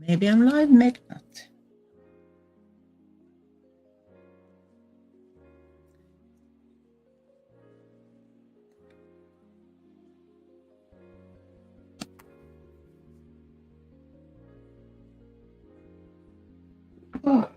Maybe I'm live, maybe not. Oh.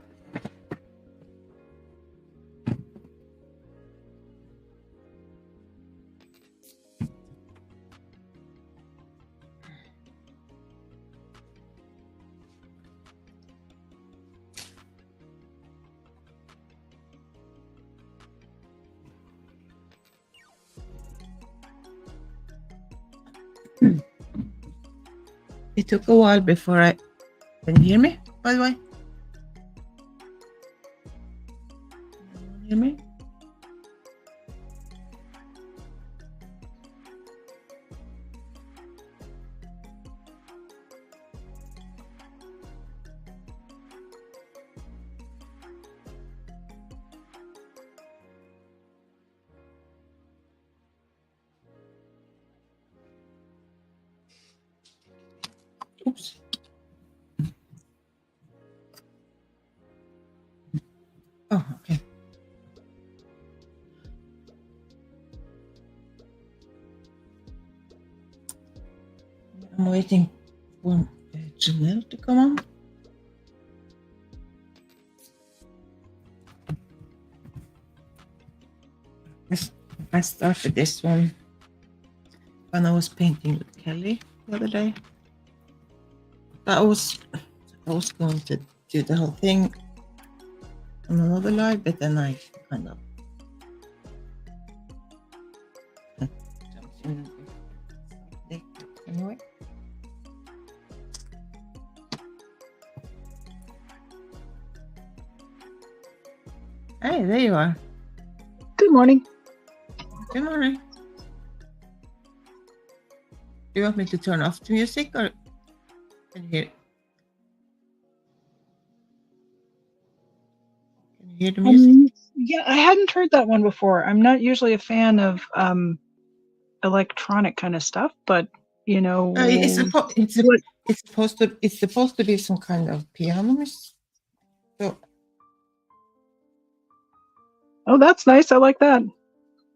It took a while before I... Can you hear me, by the way? Can you hear me? Oops. Oh, okay. I'm waiting for Janelle to come on. I started this one when I was painting with Kelly the other day. I was going to do the whole thing on another live, but then I kind of jumped in anyway. Hey, there you are. Good morning. Good morning. Do you want me to turn off the music or can you hear it? Can you hear the music? Yeah, I hadn't heard that one before. I'm not usually a fan of electronic kind of stuff, but you know, It's supposed to be some kind of piano music. So, oh, that's nice. I like that.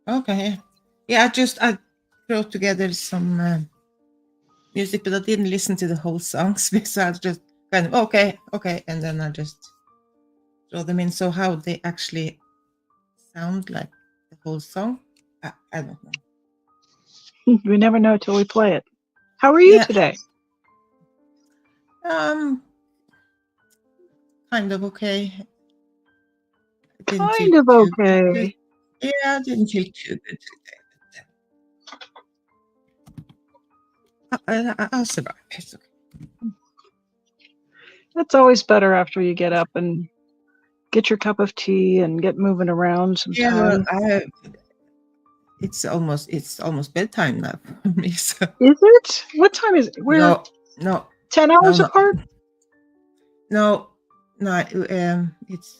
okay, yeah. I wrote together some music, but I didn't listen to the whole songs because I just kind of okay, and then I just throw them in. So how they actually sound like the whole song, I don't know. We never know till we play it. How are you today? Kind of okay. Kind of okay. Yeah, I didn't feel too good today. I'll survive. It's okay. That's always better after you get up and get your cup of tea and get moving around sometime. Yeah, it's almost bedtime now for me. So. Is it? What time is it? We're no 10 hours apart? No, it's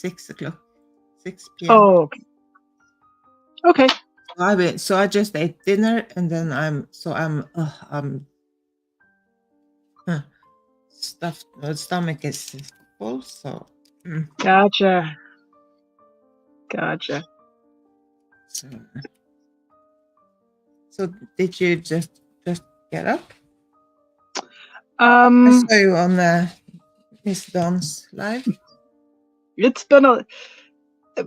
6 o'clock, 6 p.m. Oh, okay. So I just ate dinner and then I'm stuffed. My stomach is full, so. Gotcha. So did you just get up? I saw you on Miss Dawn's live. It's been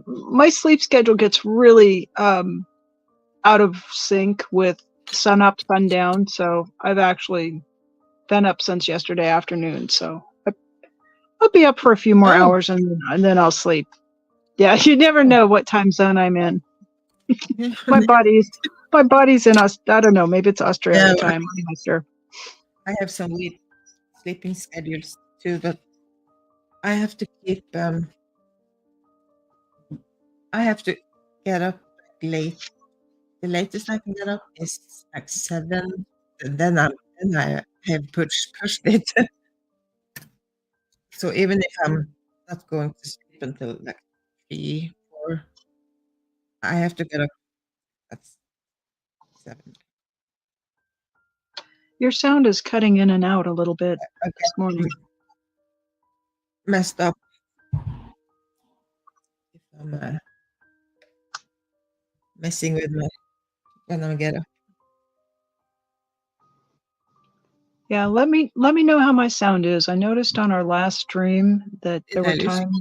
my sleep schedule gets really out of sync with sun up, sun down. So I've actually been up since yesterday afternoon. So I'll be up for a few more hours and then I'll sleep. Yeah, you never know what time zone I'm in. my body's in I don't know, maybe it's Australia time. I'm not sure. I have some weird sleeping schedules too, but I have to keep I have to get up late. The latest I can get up is like 7. Then I have pushed it. So even if I'm not going to sleep until like 3, 4, I have to get up at 7. Your sound is cutting in and out a little bit Okay. this morning. Messed up. If I'm messing with my when I get up. Yeah, let me know how my sound is. I noticed on our last stream that there were Deilig. times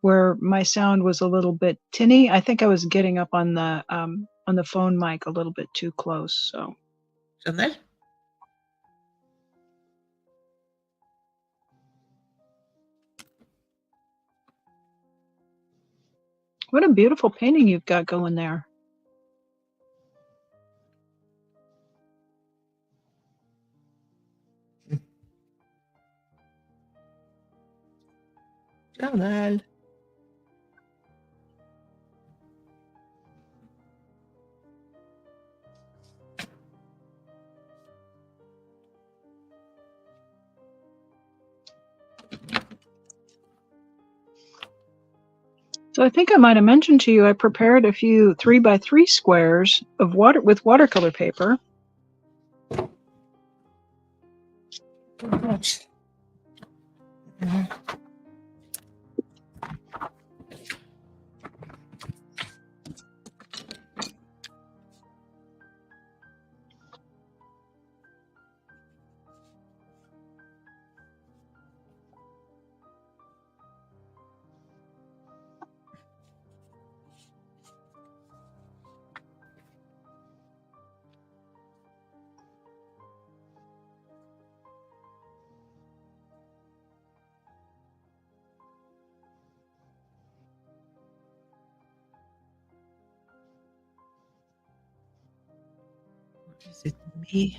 where my sound was a little bit tinny. I think I was getting up on the phone mic a little bit too close. So Skjønner? what a beautiful painting you've got going there. Skjønner. So I think I might have mentioned to you I prepared a few 3x3 squares of watercolor paper. Much. Mhm. Is it me?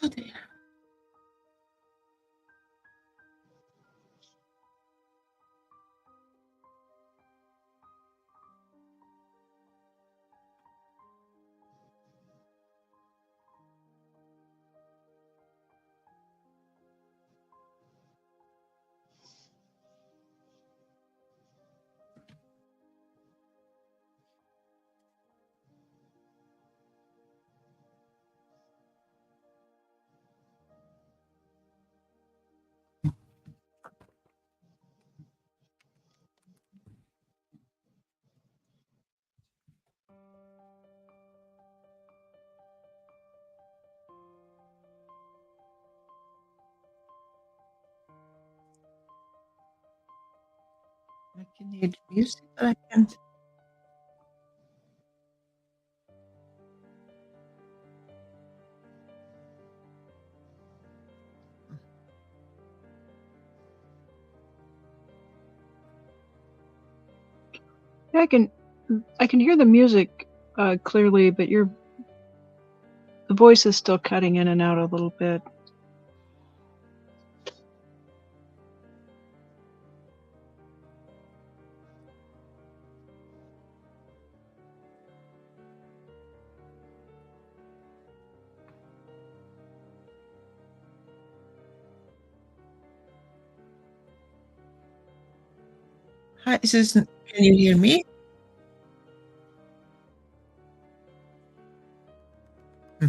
Oh dear. I can hear the music, but I can't. Yeah, I can hear the music clearly, but the voice is still cutting in and out a little bit. Hi, Susan. Can you hear me? Hmm.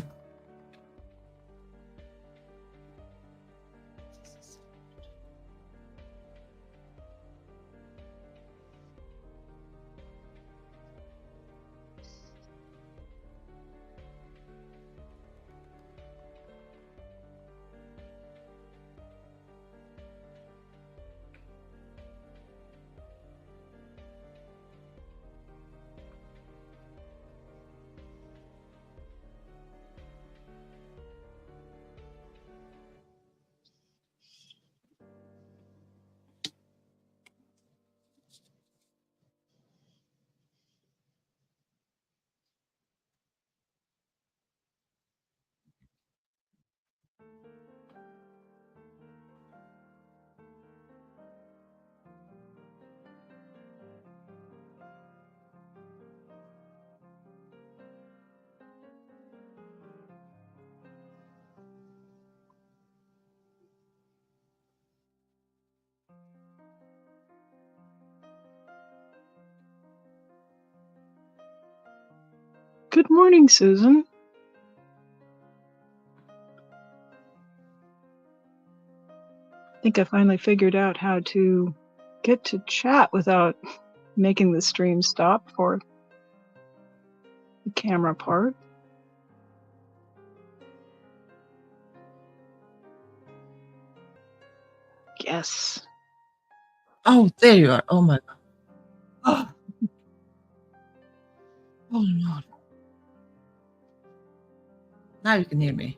Good morning, Susan. I think I finally figured out how to get to chat without making the stream stop for the camera part. Yes. Oh, there you are. Oh my god. Oh, oh no. Now you can hear me.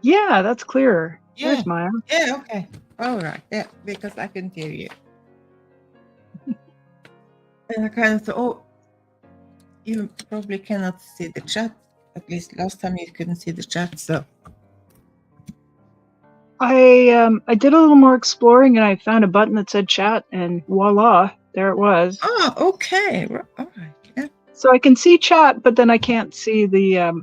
Yeah, that's clearer. Yeah. There's Maya. Yeah, okay. All right. Yeah, because I couldn't hear you. And I kind of thought, oh, you probably cannot see the chat. At least last time you couldn't see the chat, so. I did a little more exploring and I found a button that said chat and voila, there it was. Oh, okay. All right. Yeah. So I can see chat, but then I can't see the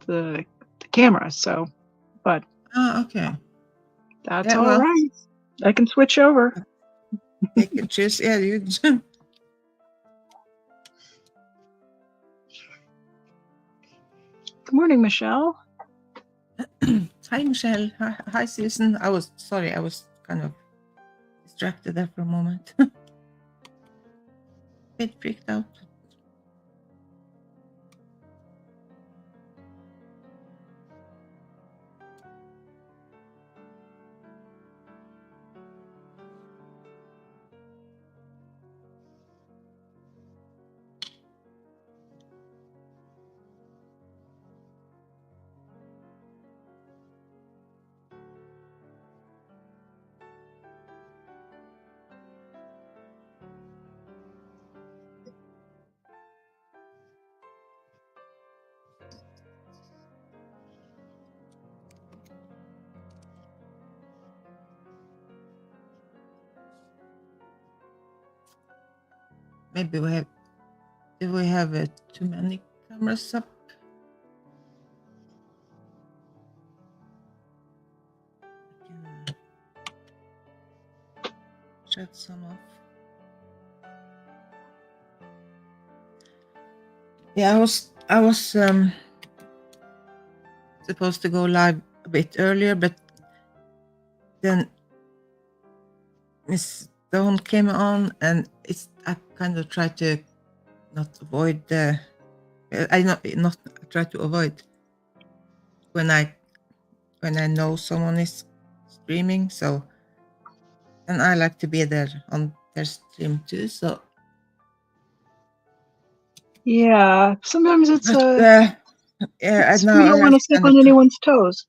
the camera. So, but Oh, okay. that's Yeah, all well, right. I can switch over. you can choose. Yeah, you. Good morning, Michelle. Hi, Michelle. Hi, Susan. I was kind of distracted there for a moment. Bit freaked out. Maybe do we have too many cameras up? I can shut some off. Yeah, I was supposed to go live a bit earlier, but then Miss Dawn came on, and I kind of tried to not avoid the. I not try to avoid when I know someone is streaming. So, and I like to be there on their stream too. So Yeah, sometimes it's yeah, it's now you don't want to step on anyone's toes.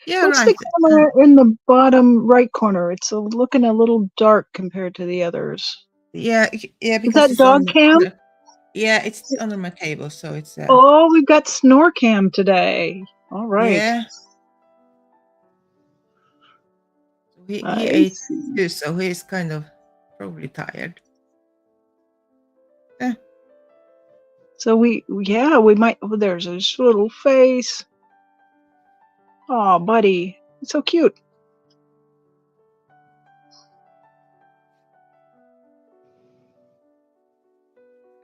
Yeah, What's right. the camera in the bottom right corner? It's looking a little dark compared to the others. Yeah, because Is that it's dog cam? Yeah, it's under my table, so it's. Oh, we've got snore cam today. All right. Yeah. He ate too, so he's kind of probably tired. Yeah. So we might. Oh, there's his little face. Oh, buddy, it's so cute.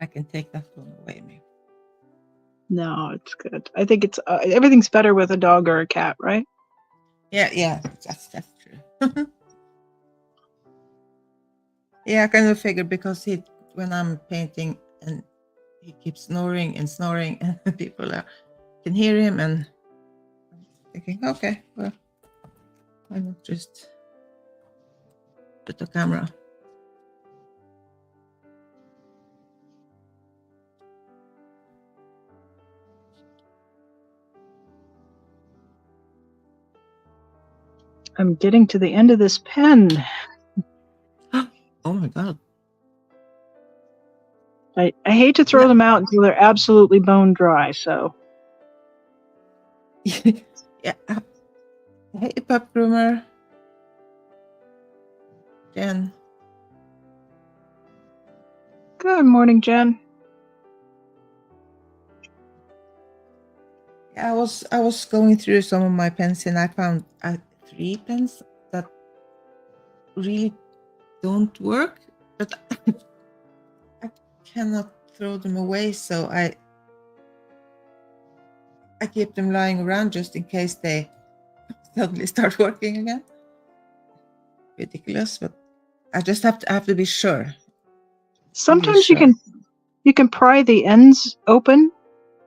I can take that one away, maybe. No, it's good. I think it's everything's better with a dog or a cat, right? Yeah, that's true. Yeah, I kind of figured because when I'm painting and he keeps snoring and snoring, and people can hear him, and I'm thinking, okay, well, why not just put the camera? I'm getting to the end of this pen. Oh my god. I hate to throw them out until they're absolutely bone dry, so. Yeah. Hey, Pup Groomer. Jen. Good morning, Jen. Yeah, I was going through some of my pens, and I found 3 pens that really don't work, but cannot throw them away, so I keep them lying around just in case they suddenly start working again. Ridiculous, but I just have to be sure. Sometimes Sure. you can pry the ends open,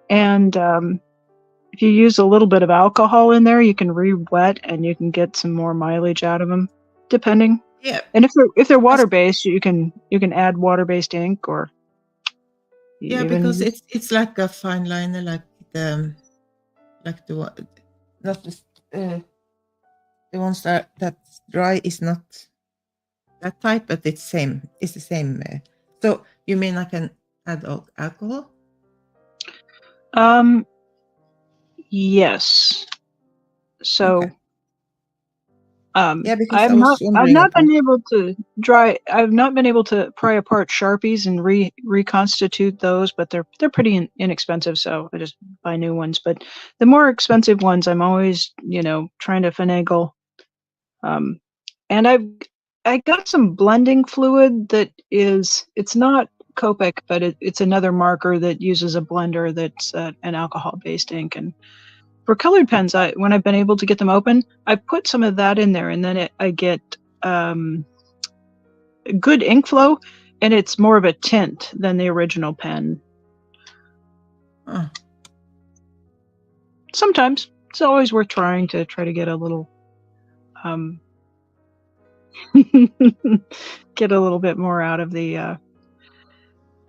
and if you use a little bit of alcohol in there, you can re-wet and you can get some more mileage out of them, depending. Yeah. And if they're water based, you can add water based ink, or Yeah, because it's like a fine liner, like the one, not the ones that's dry is not that type, but it's same. It's the same. So you mean I can add alcohol? Yes. So. Okay. Yeah, because I've I was wondering not about. been able to pry apart Sharpies and reconstitute those, but they're pretty inexpensive, so I just buy new ones. But the more expensive ones, I'm always trying to finagle. And I got some blending fluid that it's not Copic, but it's another marker that uses a blender that's an alcohol-based ink. And for colored pens, when I've been able to get them open, I put some of that in there, and then I get good ink flow, and it's more of a tint than the original pen. Sometimes it's always worth trying to get a little get a little bit more out of the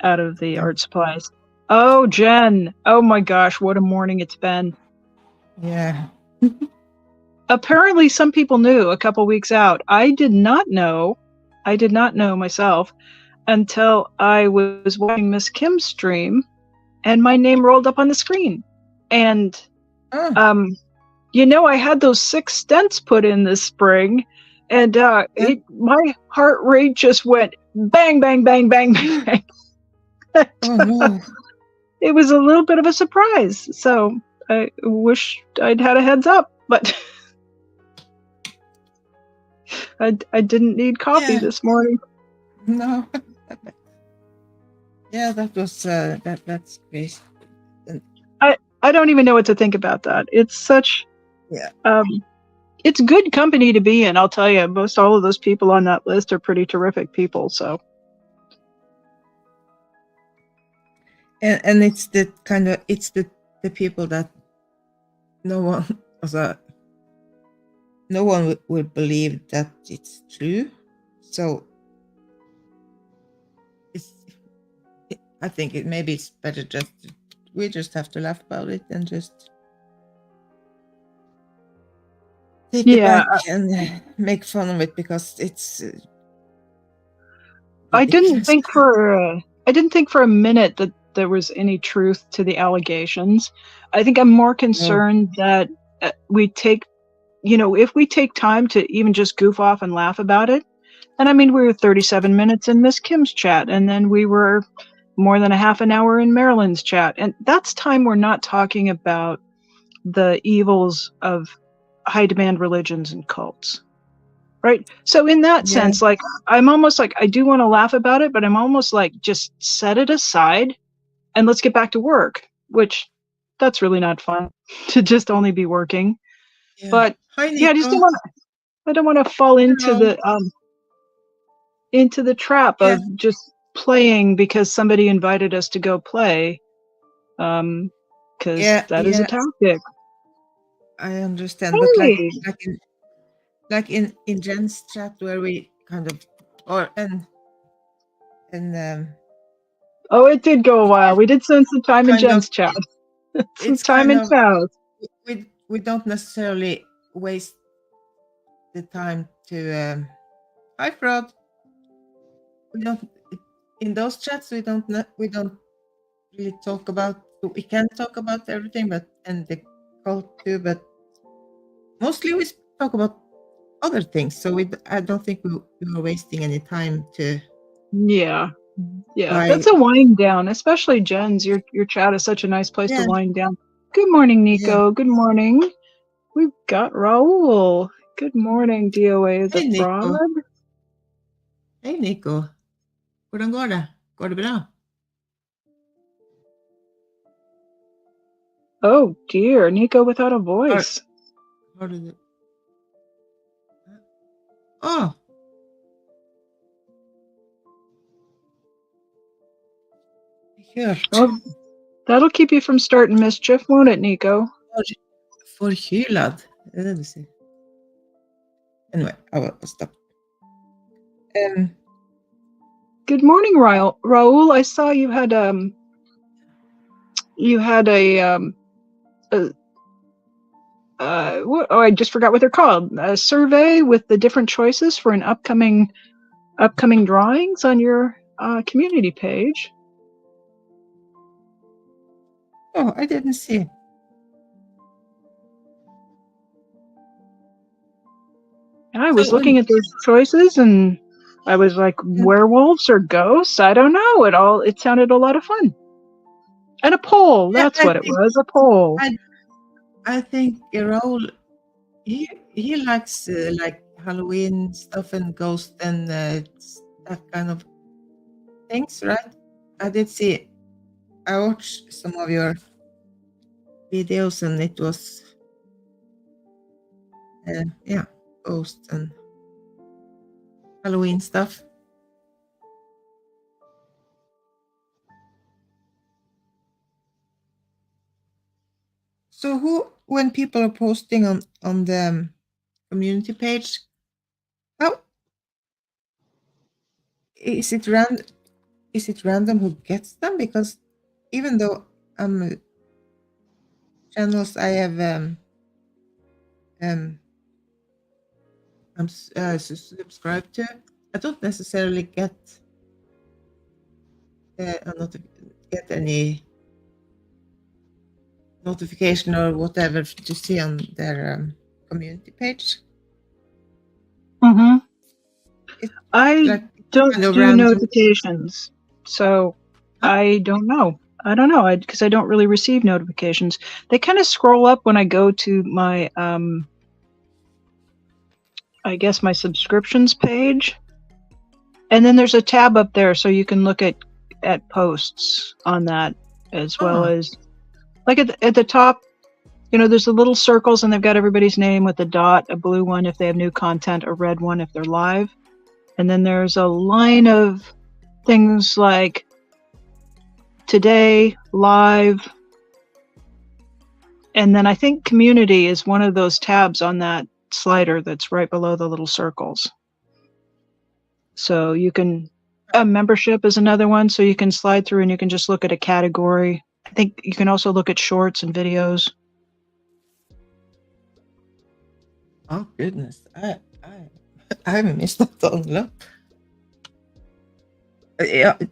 art supplies. Oh, Jen! Oh my gosh, what a morning it's been. Yeah. Apparently some people knew a couple weeks out. I did not know myself until I was watching Miss Kim's stream and my name rolled up on the screen. And I had those 6 stents put in this spring, and my heart rate just went bang, bang, bang, bang, bang. Oh no. It was a little bit of a surprise. So I wish I'd had a heads up, but I didn't need coffee this morning. No. Yeah, that was that's crazy. I don't even know what to think about that. It's such it's good company to be in, I'll tell you. Most all of those people on that list are pretty terrific people, so. And it's the kind of the people that no one would believe that it's true. So I think maybe it's better we just have to laugh about it and just take it back and make fun of it, because it's I didn't think for a minute that there was any truth to the allegations. I think I'm more concerned that we take, if we take time to even just goof off and laugh about it. And I mean, we were 37 minutes in Miss Kim's chat, and then we were more than a half an hour in Marilyn's chat. And that's time we're not talking about the evils of high demand religions and cults. Right. So in that sense, like, I'm almost like, I do want to laugh about it, but I'm almost like, just set it aside and let's get back to work, which that's really not fun to just only be working. Yeah. But Hi, yeah, I don't want to fall into the trap of just playing because somebody invited us to go play. Because that is a tactic. I understand, but like in Jen's chat where we kind of oh, it did go a while. We did spend some time in Jen's chat. Some time in chat. We don't necessarily waste the time to hi Frod. We don't in those chats we don't really talk about, we can talk about everything, but and the cult too, but mostly we talk about other things. So I don't think we were wasting any time to. Yeah, that's a wind down, especially Jen's. Your chat is such a nice place to wind down. Good morning, Nico. Good morning. We've got Raul. Good morning, DOA is a fraud. Hej Nico. Hvordan går det? Går det bra? Oh dear, Nico without a voice. How did it? Oh. Hört. Oh, that'll keep you from starting mischief, won't it, Nico? Förkylad. Är det du säger? Anyway, I will stop. Good morning, Raul. I saw you had a what? Oh, I just forgot what they're called. A survey with the different choices for an upcoming drawings on your community page. Oh, I didn't see. I was looking at those choices and I was like, werewolves or ghosts? I don't know. It sounded a lot of fun. And a poll. Yeah, That's what it was, a poll. I think Raoul, he likes like Halloween stuff and ghost and that kind of things, right? I did see. I watched some of your videos and it was ghost and Halloween stuff. So when people are posting on the community page, how is it random who gets them? Because even though channels I have I'm subscribed to, I don't necessarily get get any notification or whatever to see on their community page. Mm-hmm. I don't do notifications, so I don't know. I don't know because I don't really receive notifications. They kind of scroll up when I go to my I guess my subscriptions page, and then there's a tab up there so you can look at posts on that as well as like at the top. You know, there's the little circles and they've got everybody's name with a dot, a blue one if they have new content, a red one if they're live. And then there's a line of things like today, live. And then I think community is one of those tabs on that slider that's right below the little circles. So you can, membership is another one. So you can slide through and you can just look at a category. I think you can also look at shorts and videos. Oh goodness, I haven't missed that a lot.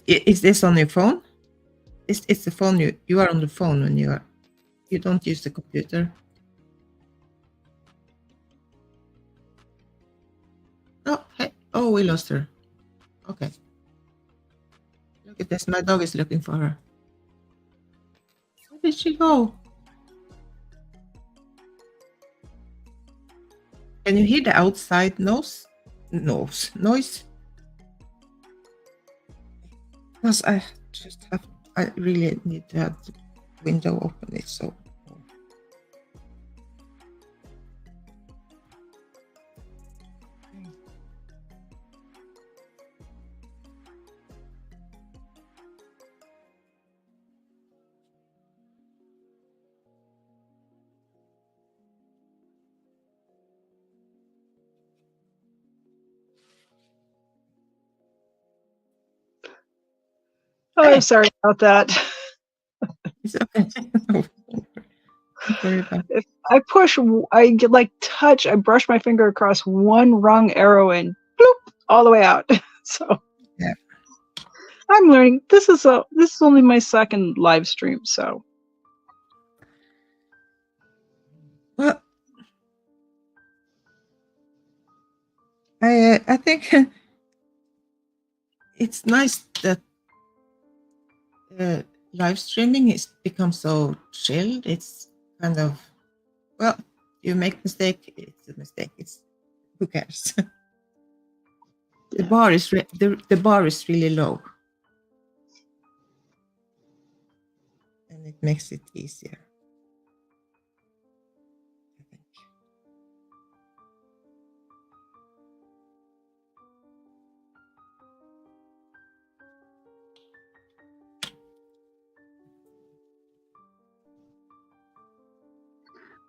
Is this on your phone? It's the phone you are on the phone when you don't use the computer. Oh hey, oh we lost her. Okay. Look at this, my dog is looking for her. Where did she go? Can you hear the outside noise? Because I really need to have the window open. It's so. Oh, I'm sorry about that. It's okay. Don't worry about it. If I push, I get like touch, I brush my finger across one rung arrow and bloop, all the way out. So yeah. I'm learning. This is only my second live stream, so. Well, I think it's nice that live streaming has become so chilled. It's kind of, well, you make mistake, it's a mistake. It's who cares? The bar is the bar is really low, and it makes it easier.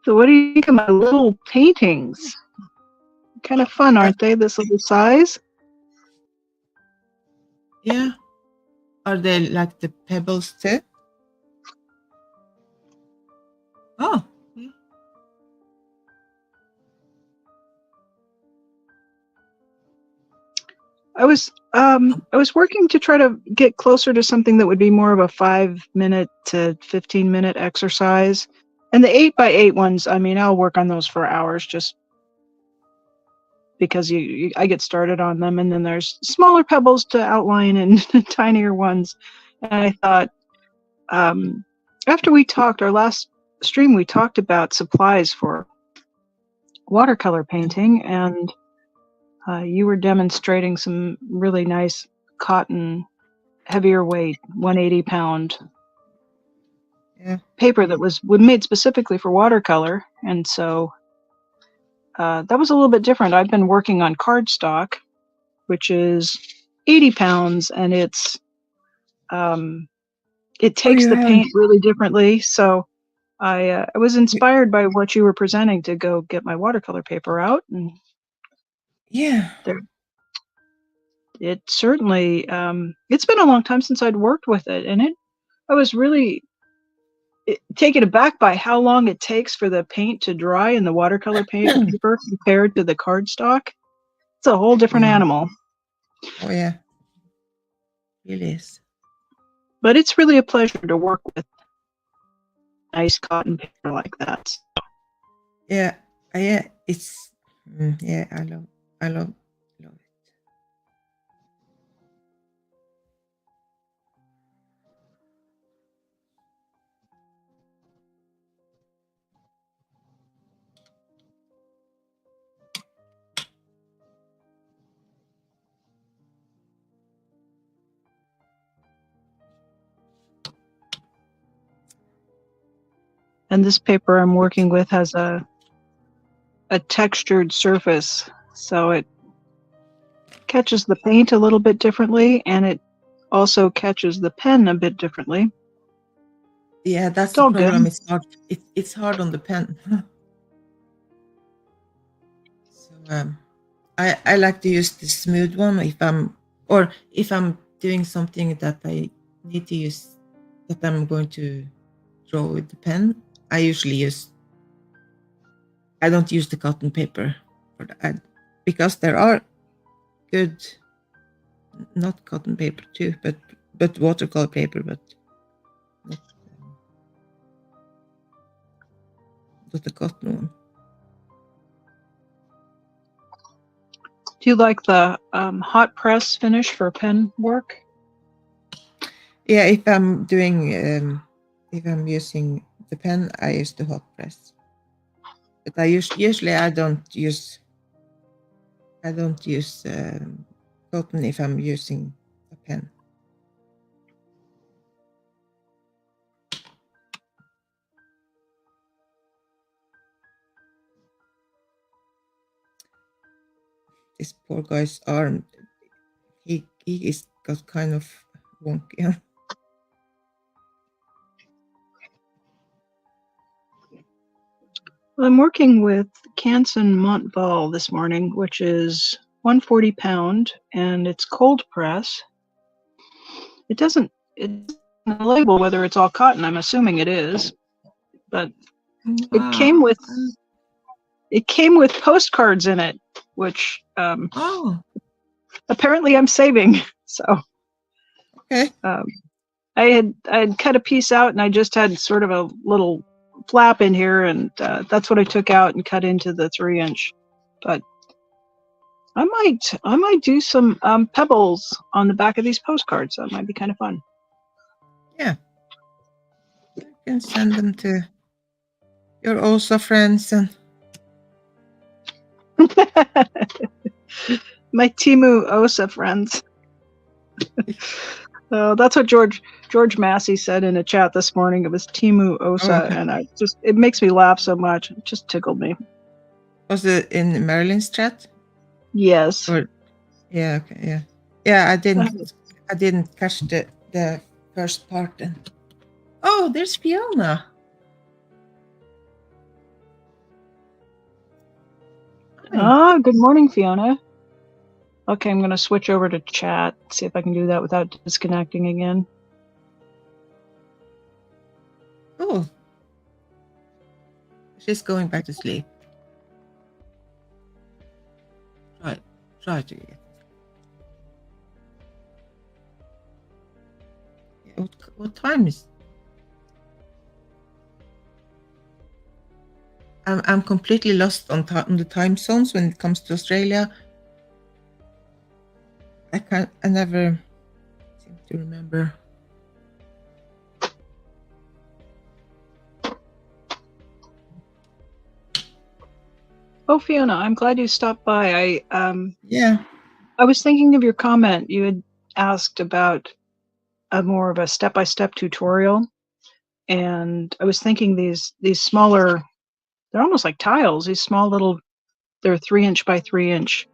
So what do you think of my little paintings? Kind of fun, aren't they? This little size. Yeah. Are they like the pebbles too? Oh. Yeah. I was working to try to get closer to something that would be more of a 5-minute to 15-minute exercise. And the 8x8 ones, I mean, I'll work on those for hours just because I get started on them, and then there's smaller pebbles to outline and tinier ones. And I thought, after we talked, our last stream, we talked about supplies for watercolor painting, and you were demonstrating some really nice cotton, heavier weight, 180-pound Yeah. paper that was made specifically for watercolor. And so that was a little bit different. I've been working on cardstock, which is 80 pounds, and it takes the paint really differently. So I was inspired by what you were presenting to go get my watercolor paper out, and Yeah. it certainly it's been a long time since I'd worked with it, and I was really taken aback by how long it takes for the paint to dry in the watercolor paper compared to the cardstock. It's a whole different animal. Oh yeah, it is. But it's really a pleasure to work with nice cotton paper like that. Yeah, yeah. It's yeah. I love it. And this paper I'm working with has a textured surface, so it catches the paint a little bit differently, and it also catches the pen a bit differently. Yeah, that's It's the all problem. good. It's hard. It's hard on the pen. So I like to use the smooth one if I'm doing something that I need to use that I'm going to draw with the pen. I usually I don't use the cotton paper for that because there are good, not cotton paper too, but watercolor paper, but not the cotton one. Do you like the hot press finish for pen work? Yeah, if I'm using the pen, I use the hot press. But usually I don't use cotton if I'm using a pen. This poor guy's arm, he is got kind of wonky. I'm working with Canson Montval this morning, which is 140 pound, and it's cold press. It's label whether it's all cotton. I'm assuming it is, but it came with postcards in it, which apparently I'm saving. So Okay. I had cut a piece out, and I just had sort of a little flap in here, and that's what I took out and cut into the 3-inch. But I might do some pebbles on the back of these postcards. That might be kind of fun. Yeah. You can send them to your OSA friends and my Timu OSA friends. That's what George Massey said in a chat this morning. It was Timu OSA, and it makes me laugh so much. It just tickled me. Was it in Marilyn's chat? Yes. Yeah. Okay. Yeah. Yeah. I didn't catch the first part. Then. Oh, there's Fiona. Ah, good morning, Fiona. Okay, I'm going to switch over to chat, see if I can do that without disconnecting again. Oh, she's going back to sleep. Try to get. What time is? I'm completely lost on the time zones when it comes to Australia. I never seem to remember. Oh, Fiona, I'm glad you stopped by. Yeah. I was thinking of your comment. You had asked about more of a step-by-step tutorial, and I was thinking these smaller, they're almost like tiles. These small little, they're 3-inch by 3-inch,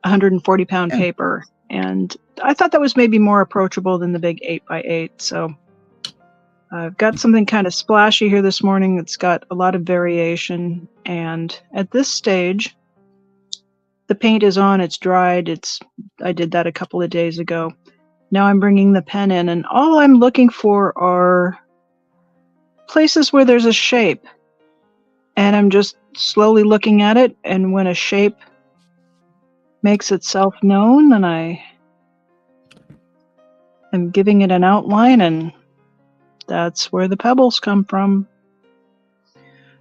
140-pound Yeah. paper, and I thought that was maybe more approachable than the big 8x8. So I've got something kind of splashy here this morning that's got a lot of variation, and at this stage, the paint is on, it's dried, I did that a couple of days ago. Now I'm bringing the pen in, and all I'm looking for are places where there's a shape. And I'm just slowly looking at it, and when a shape makes itself known, then I am giving it an outline, and that's where the pebbles come from.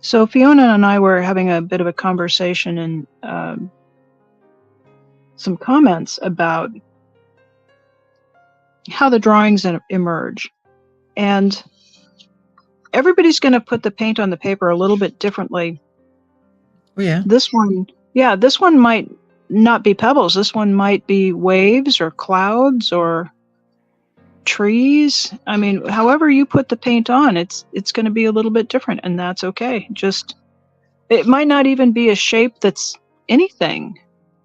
So Fiona and I were having a bit of a conversation and some comments about how the drawings emerge. And everybody's going to put the paint on the paper a little bit differently. Oh yeah. This one might not be pebbles. This one might be waves or clouds or trees. I mean, however you put the paint on, it's going to be a little bit different, and that's okay. Just, it might not even be a shape that's anything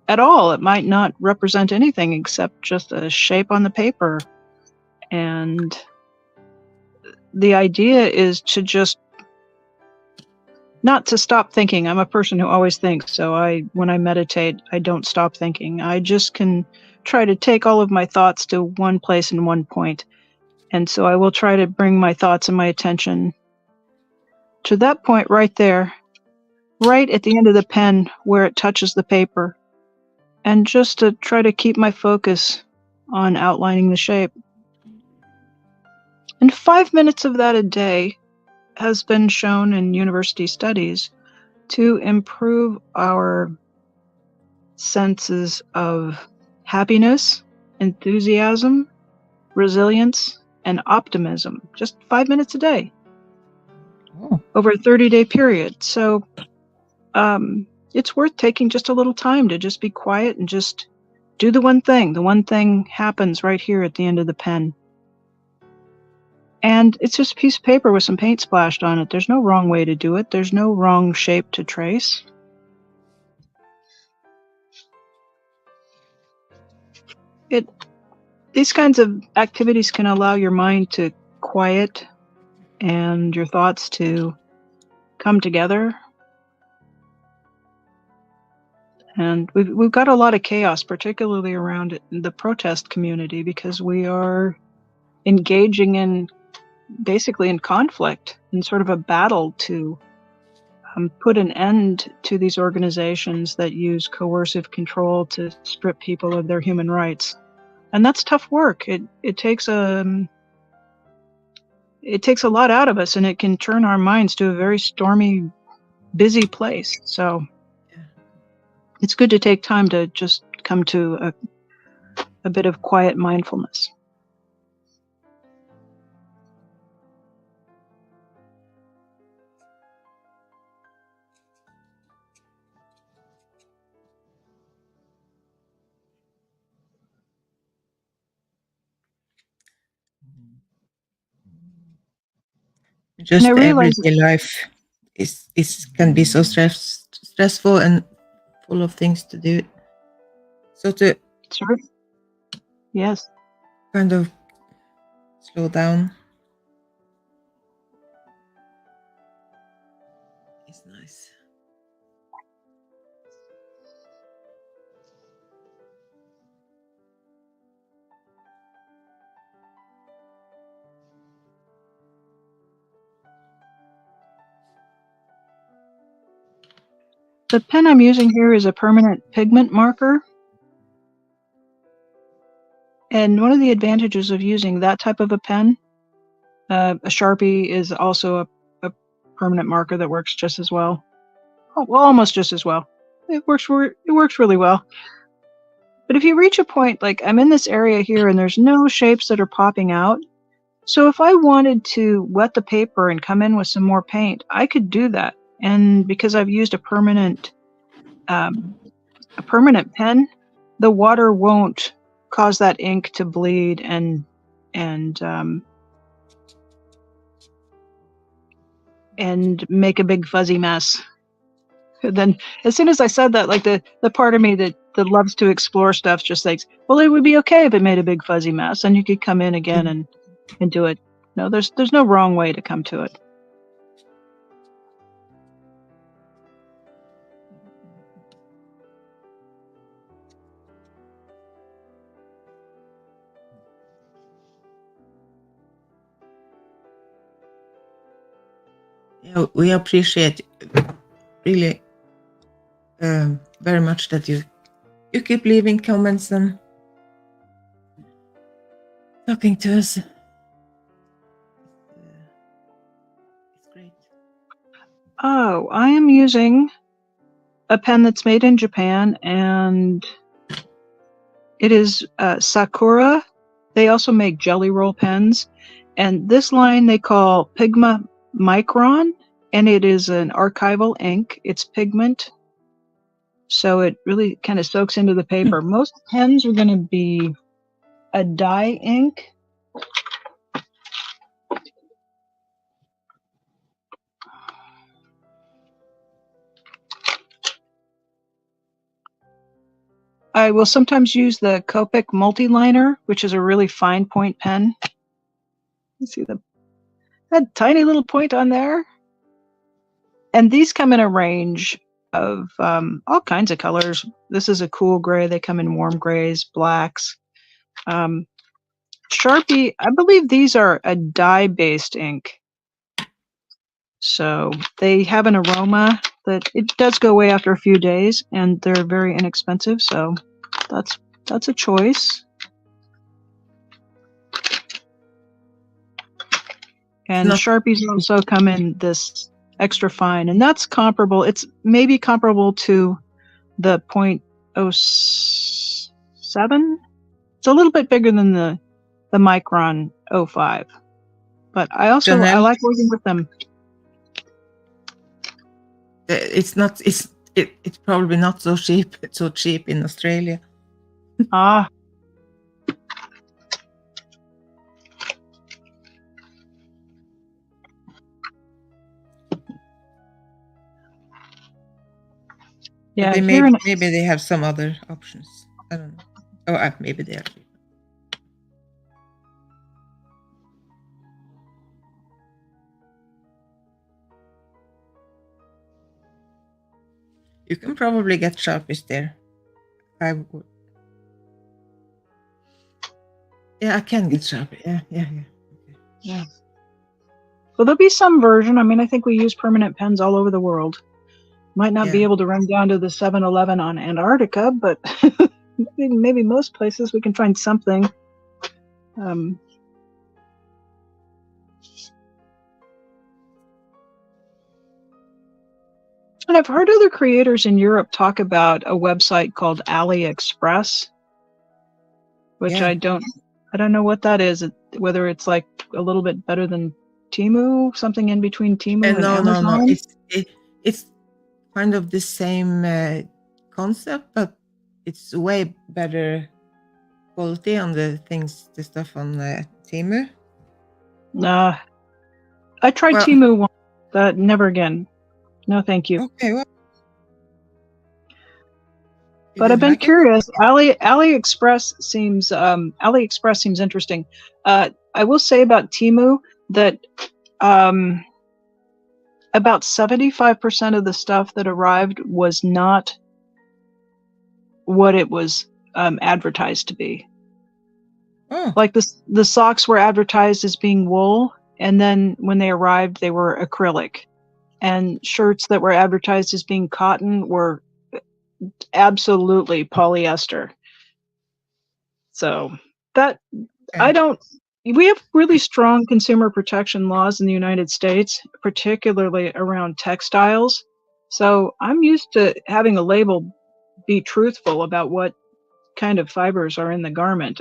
at all. It might not represent anything except just a shape on the paper. And the idea is to just not to stop thinking. I'm a person who always thinks, so when I meditate, I don't stop thinking. I just can try to take all of my thoughts to one place and one point. And so I will try to bring my thoughts and my attention to that point right there, right at the end of the pen where it touches the paper, and just to try to keep my focus on outlining the shape. And 5 minutes of that a day has been shown in university studies to improve our senses of happiness, enthusiasm, resilience, and optimism. Just 5 minutes a day. Oh. Over a 30-day period. So it's worth taking just a little time to just be quiet and just do the one thing. The one thing happens right here at the end of the pen. And it's just a piece of paper with some paint splashed on it. There's no wrong way to do it. There's no wrong shape to trace. These kinds of activities can allow your mind to quiet and your thoughts to come together. And we've got a lot of chaos, particularly around the protest community, because we are engaging in basically in conflict, in sort of a battle to put an end to these organizations that use coercive control to strip people of their human rights. And that's tough work. It takes a lot out of us, and it can turn our minds to a very stormy, busy place. So it's good to take time to just come to a bit of quiet mindfulness. Just the realize everyday life is can be so stressful and full of things to do. So to Sure. Yes. kind of slow down is nice. The pen I'm using here is a permanent pigment marker. And one of the advantages of using that type of a pen, a Sharpie is also a permanent marker that works just as well. Oh, well, almost just as well. It works really well. But if you reach a point, like I'm in this area here and there's no shapes that are popping out, so if I wanted to wet the paper and come in with some more paint, I could do that. And because I've used a permanent pen, the water won't cause that ink to bleed and make a big fuzzy mess. Then as soon as I said that, like the part of me that loves to explore stuff just thinks, well, it would be okay if it made a big fuzzy mess and you could come in again and do it. No, there's no wrong way to come to it. Yeah, we appreciate really very much that you keep leaving comments and talking to us. It's great. Oh, I am using a pen that's made in Japan, and it is Sakura. They also make jelly roll pens, and this line they call Pigma Micron, and it is an archival ink. It's pigment, so it really kind of soaks into the paper. Most pens are going to be a dye ink. I will sometimes use the Copic Multiliner, which is a really fine point pen. You see that tiny little point on there? And these come in a range of all kinds of colors. This is a cool gray. They come in warm grays, blacks. Sharpie, I believe these are a dye-based ink. So they have an aroma that it does go away after a few days, and they're very inexpensive. So that's a choice. And Sharpies also come in this extra fine, and that's comparable. It's maybe comparable to the 0.07. It's a little bit bigger than the Micron 05, but I like working with them. It's probably not so cheap. It's so cheap in Australia. Ah. Yeah, maybe they have some other options. I don't know. Oh, maybe they are. You can probably get Sharpies there. I would. Yeah, I can get Sharpie. Yeah. Okay. Yeah. Well, there'll be some version. I mean, I think we use permanent pens all over the world. Might not be able to run down to the 7-Eleven on Antarctica, but maybe most places we can find something. And I've heard other creators in Europe talk about a website called AliExpress, which I don't know what that is. Whether it's like a little bit better than Temu, something in between Temu and Amazon. No. It's kind of the same concept, but it's way better quality on the stuff on Temu. I tried Temu once, but never again. No, thank you. Okay, well. But I've been curious. AliExpress seems interesting. I will say about Temu that about 75% of the stuff that arrived was not what it was advertised to be. Oh. Like the socks were advertised as being wool, and then when they arrived, they were acrylic. and shirts that were advertised as being cotton were absolutely polyester. So that I Okay. don't. We have really strong consumer protection laws in the United States, particularly around textiles. So I'm used to having a label be truthful about what kind of fibers are in the garment.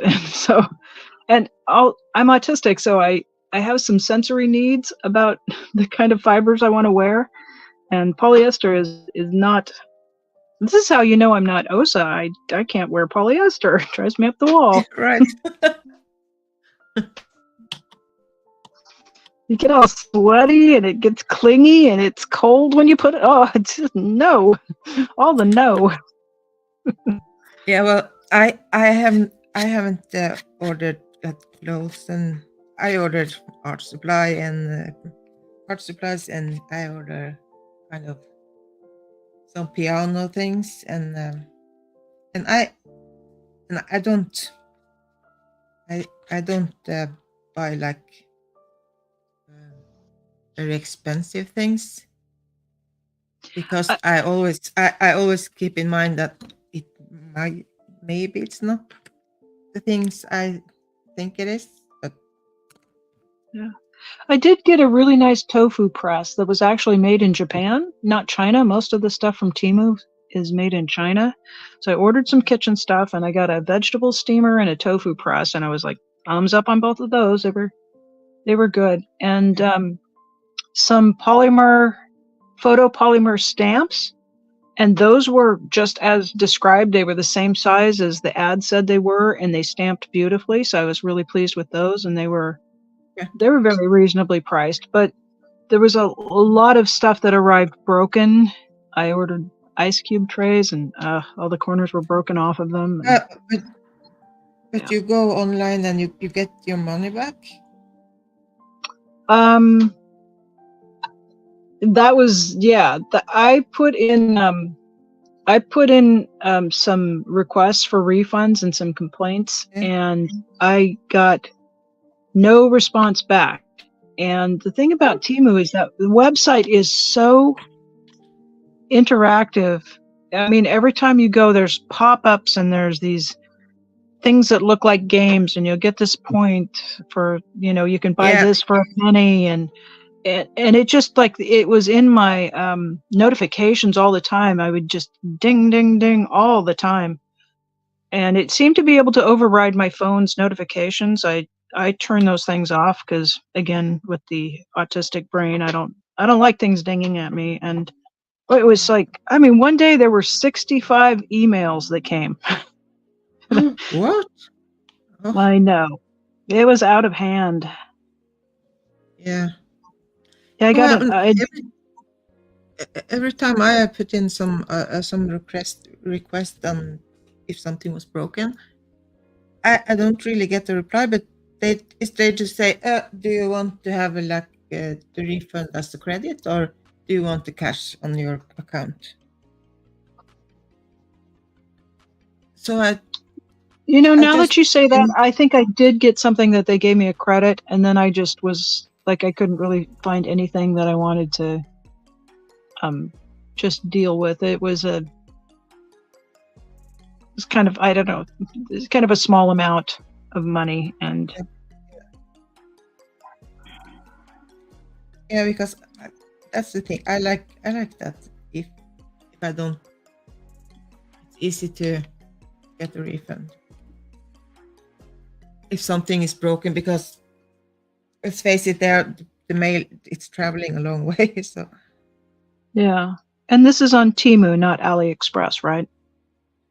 And I'm autistic, so I have some sensory needs about the kind of fibers I want to wear, and polyester is not. This is how you know I'm not OSA. I can't wear polyester. It drives me up the wall. Right. You get all sweaty and it gets clingy and it's cold when you put it. Oh, it's just no. All the no. Yeah. Well, I haven't ordered clothes, and I ordered art supply and art supplies, and I order kind of some piano things, and I don't I don't buy like uh, very expensive things, because I, I always keep in mind that it might maybe it's not the things I think it is, but yeah. I did get a really nice tofu press that was actually made in Japan, not China. Most of the stuff from Temu is made in China. So I ordered some kitchen stuff and I got a vegetable steamer and a tofu press, and I was like, thumbs up on both of those. They were good. And some photopolymer stamps, and those were just as described. They were the same size as the ad said they were, and they stamped beautifully. So I was really pleased with those, and they were yeah. very reasonably priced. But there was a lot of stuff that arrived broken. I ordered ice cube trays, and all the corners were broken off of them. And, But yeah. you go online and you get your money back. That was I put in some requests for refunds and some complaints, Yeah. and I got no response back. And the thing about Temu is that the website is so interactive. I mean, every time you go, there's pop-ups and there's these things that look like games, and you'll get this point for, you can buy Yeah. this for a penny, and it just, like, it was in my notifications all the time. I would just ding, ding, ding all the time. And it seemed to be able to override my phone's notifications. I turn those things off because, again, with the autistic brain, I don't like things dinging at me. And it was like, I mean, one day there were 65 emails that came. What? Oh, I know. It was out of hand. yeah. Yeah, I got Well, it. every time I put in some request on if something was broken, I don't really get a reply, but they just say, do you want to have the refund as a credit, or do you want the cash on your account? So I Now just that you say that, I think I did get something that they gave me a credit, and then I just was like, I couldn't really find anything that I wanted to just deal with. It was kind of, I don't know, it's kind of a small amount of money, and yeah, because that's the thing. I like that if I don't, it's easy to get a refund if something is broken, because let's face it, the mail, it's traveling a long way. So yeah. And this is on Temu, not AliExpress, right?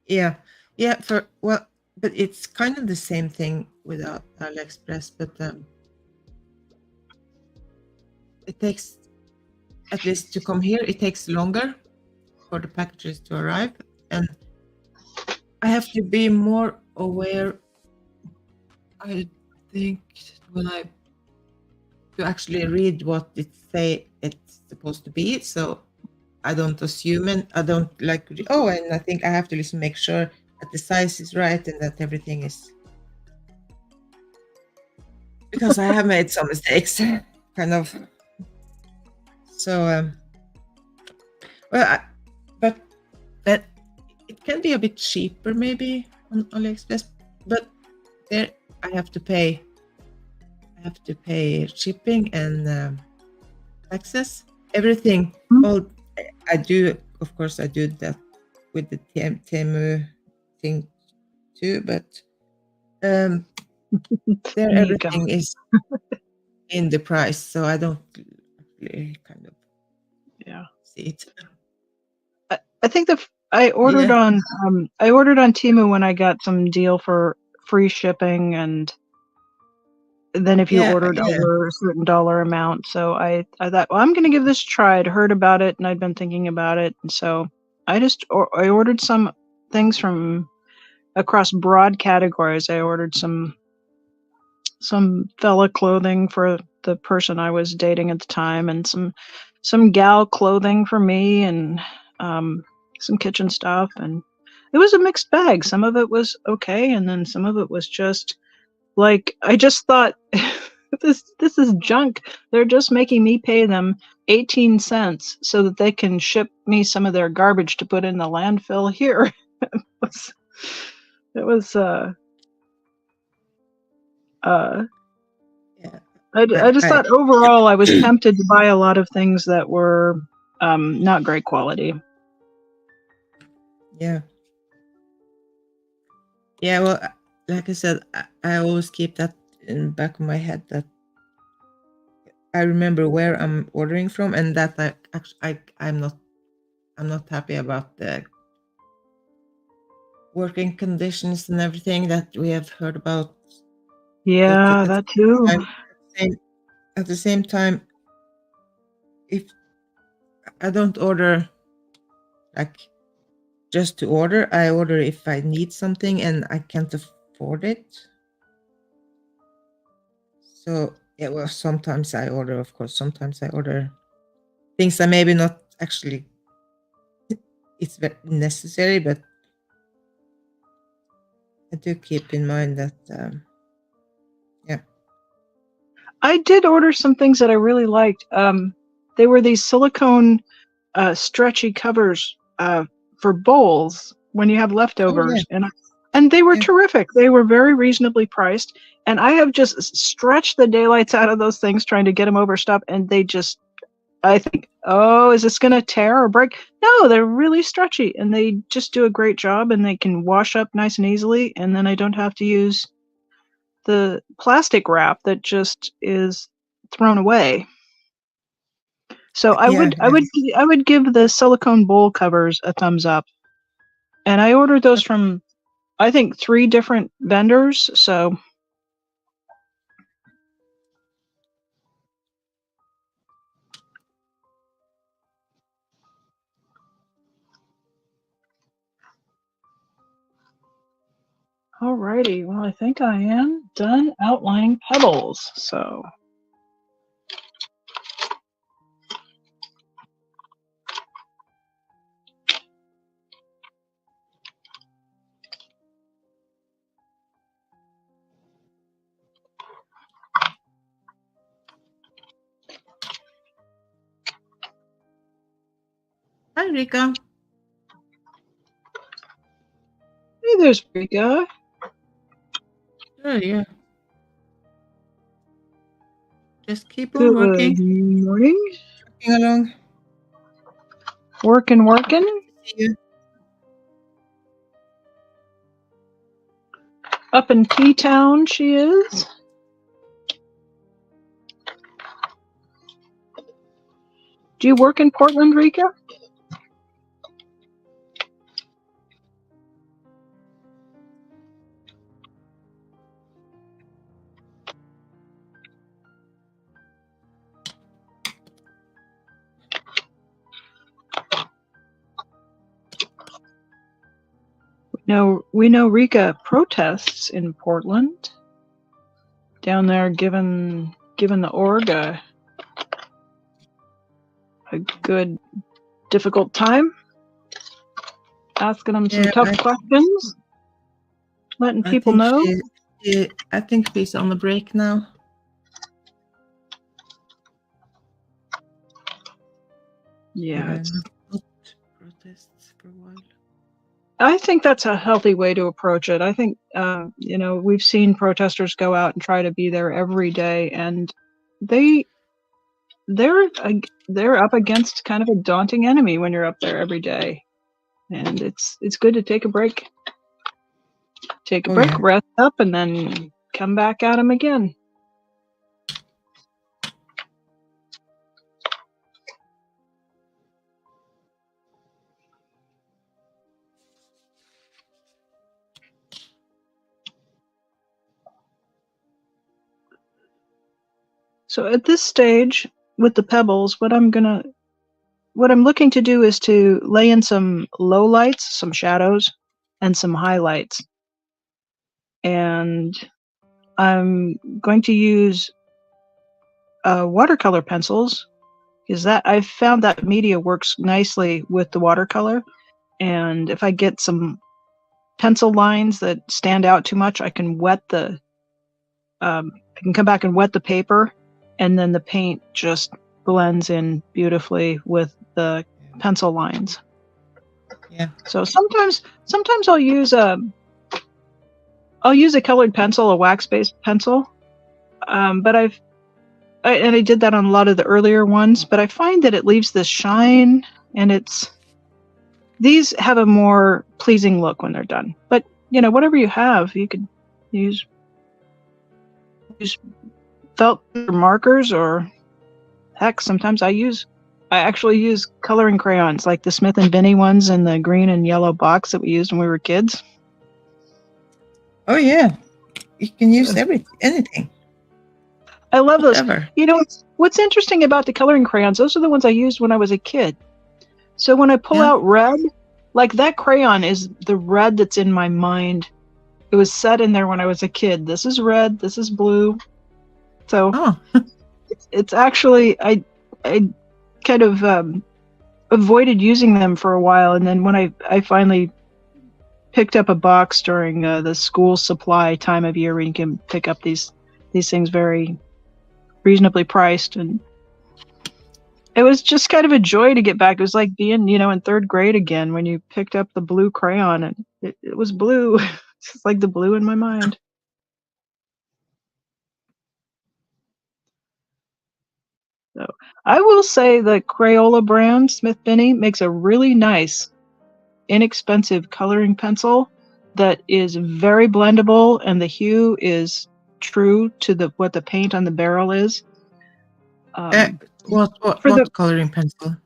yeah, but it's kind of the same thing without AliExpress, but it takes, at least to come here, it takes longer for the packages to arrive, and I have to be more aware, I think, when I to actually read what it say it's supposed to be, so I don't assume, and I don't like, and I think I have to just make sure that the size is right and that everything is, because I have made some mistakes, kind of. So Well, but that it can be a bit cheaper maybe on AliExpress, but there I have to pay. I have to pay shipping and taxes. Everything. Mhm. All I do, of course, I do that with the Temu thing too, but there Mika. everything is in the price, so I don't really kind of Yeah. see it. I think I ordered Yeah, on I ordered on Temu when I got some deal for free shipping, and then if you yeah, ordered yeah, over a certain dollar amount. So I thought, well, I'm going to give this a try. I'd heard about it and I'd been thinking about it, and so I ordered some things from across broad categories. I ordered some fella clothing for the person I was dating at the time, and some gal clothing for me, and some kitchen stuff. And it was a mixed bag. Some of it was okay, and then some of it was just like, I just thought, this is junk. They're just making me pay them 18 cents so that they can ship me some of their garbage to put in the landfill here. It was uh yeah. I just I thought overall I was tempted to buy a lot of things that were not great quality. yeah, yeah. Well, like I said, I always keep that in the back of my head that I remember where I'm ordering from, and that I actually I'm not happy about the working conditions and everything that we have heard about. But Yeah, that too. same, at the same time, if I don't order like just to order, I order if I need something and I can't afford it. So yeah, well, sometimes I order, of course. Sometimes I order things that maybe not actually it's necessary, but I do keep in mind that yeah, I did order some things that I really liked. They were these silicone stretchy covers for bowls when you have oh yeah, leftovers, and they were yeah, terrific. They were very reasonably priced, and I have just stretched the daylights out of those things trying to get them over stuff, and they just, I think, oh, is this going to tear or break? No, they're really stretchy, and they just do a great job, and they can wash up nice and easily, and then I don't have to use the plastic wrap that just is thrown away. So yeah, yeah. I would give the silicone bowl covers a thumbs up. And I ordered those from, I think, 3 different vendors. So alrighty, well, I think I am done outlining pebbles. So Hi, Rika. hey, there's Rika. Sure, yeah. Just keep on Good working, morning. working along. Working. See you. Up in T-Town she is. Do you work in Portland, Rika? No, we know Rika protests in Portland. Down there giving the org a good difficult time, asking them some Yeah, tough questions, letting I people think know. I think she's on the break now. Yeah, Yeah, it's for a while. I think that's a healthy way to approach it. I think, we've seen protesters go out and try to be there every day, and they're up against kind of a daunting enemy when you're up there every day, and it's good to take a break. Take a break, Yeah. rest up, and then come back at them again. So at this stage, with the pebbles, what I'm looking to do is to lay in some low lights, some shadows, and some highlights. And I'm going to use watercolor pencils, because I've found that media works nicely with the watercolor. And if I get some pencil lines that stand out too much, I can I can come back and wet the paper, and then the paint just blends in beautifully with the pencil lines. Yeah. So sometimes I'll use a colored pencil, a wax-based pencil. But I did that on a lot of the earlier ones, but I find that it leaves this shine, and these have a more pleasing look when they're done. But whatever you have, you could use felt markers, or heck, sometimes I actually use coloring crayons, like the Smith and Binney ones in the green and yellow box that we used when we were kids. Oh yeah, you can use anything. I love those. Whatever. What's interesting about the coloring crayons, those are the ones I used when I was a kid. So when I pull out red, like that crayon is the red that's in my mind. It was set in there when I was a kid. This is red, this is blue. So it's actually, I kind of avoided using them for a while, and then when I finally picked up a box during the school supply time of year where you can pick up these things very reasonably priced, and it was just kind of a joy to get back. It was like being, in third grade again when you picked up the blue crayon, and it was blue. It's like the blue in my mind. So I will say the Crayola brand, Smith Binney, makes a really nice, inexpensive coloring pencil that is very blendable, and the hue is true to what the paint on the barrel is. What coloring pencil?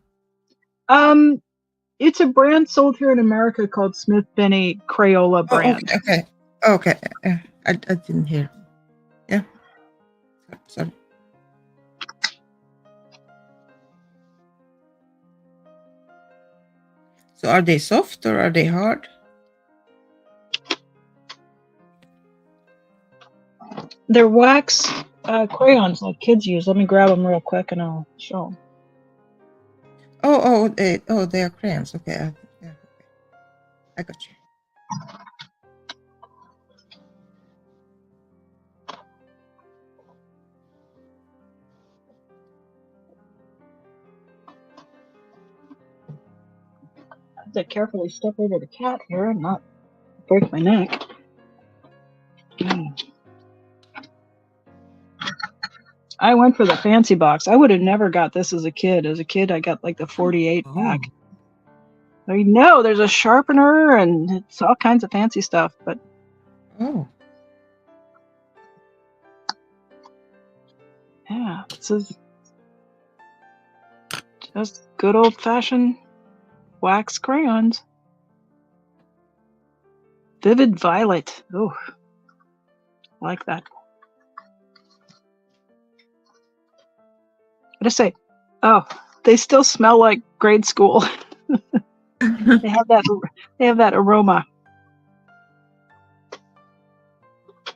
It's a brand sold here in America called Smith Binney Crayola brand. Okay. I didn't hear. Yeah. Sorry. So are they soft or are they hard? They're wax crayons like kids use. Let me grab them real quick and I'll show them. They are crayons. Okay. Yeah. I got you. I have to carefully step over the cat here and not break my neck. I went for the fancy box. I would have never got this as a kid. As a kid, I got like the 48 pack. I know there's a sharpener and it's all kinds of fancy stuff, but yeah, this is just good old-fashioned wax crayons. Vivid violet. Oh, I like that. I just say, they still smell like grade school. They have that aroma.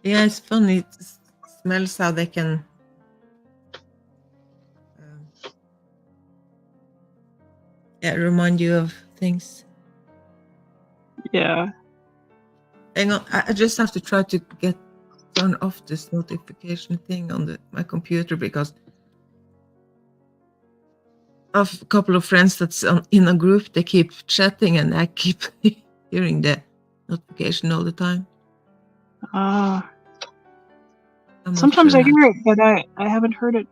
Yeah, it's funny. It smells how they can remind you of things. Yeah. Hang on, I just have to try to turn off this notification thing on my computer, because of a couple of friends that's in a group. They keep chatting, and I keep hearing the notification all the time. Uh, I'm not sometimes sure I how hear it, but I haven't heard it.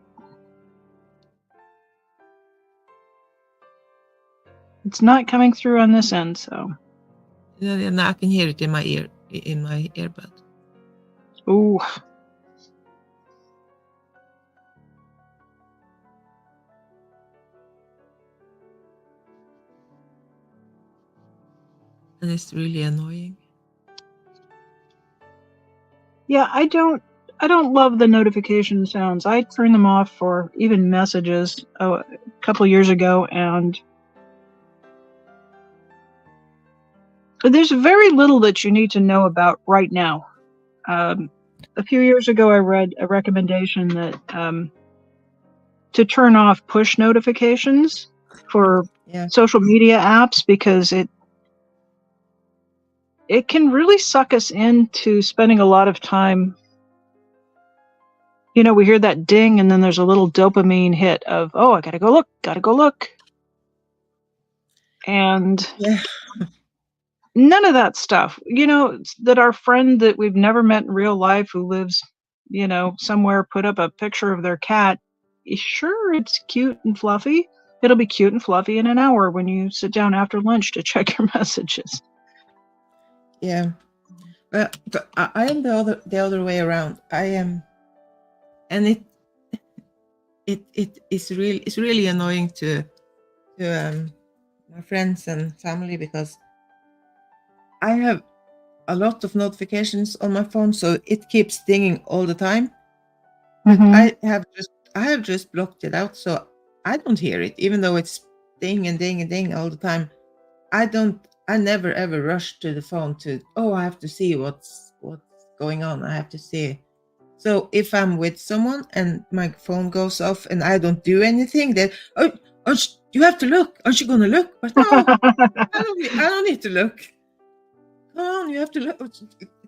It's not coming through on this end, so. and I can hear it in my earbud. Ooh. And it's really annoying. Yeah, I don't love the notification sounds. I turned them off for even messages a couple years ago, and there's very little that you need to know about right now. A few years ago, I read a recommendation that to turn off push notifications for social media apps, because it can really suck us into spending a lot of time. You know, we hear that ding, and then there's a little dopamine hit of, oh, I gotta go look. And none of that stuff, you know, that our friend that we've never met in real life who lives, you know, somewhere, put up a picture of their cat. Sure, it's cute and fluffy. It'll be cute and fluffy in an hour when you sit down after lunch to check your messages. Yeah. But I am the other way around. I am, and it's really annoying to my friends and family, because I have a lot of notifications on my phone, so it keeps dinging all the time. But I have just blocked it out, so I don't hear it, even though it's ding and ding and ding all the time. I never ever rush to the phone to, oh, I have to see what's going on. I have to see. So if I'm with someone and my phone goes off and I don't do anything, then, oh, you have to look. Aren't you going to look? But no, I don't need to look. Come on, you have to look.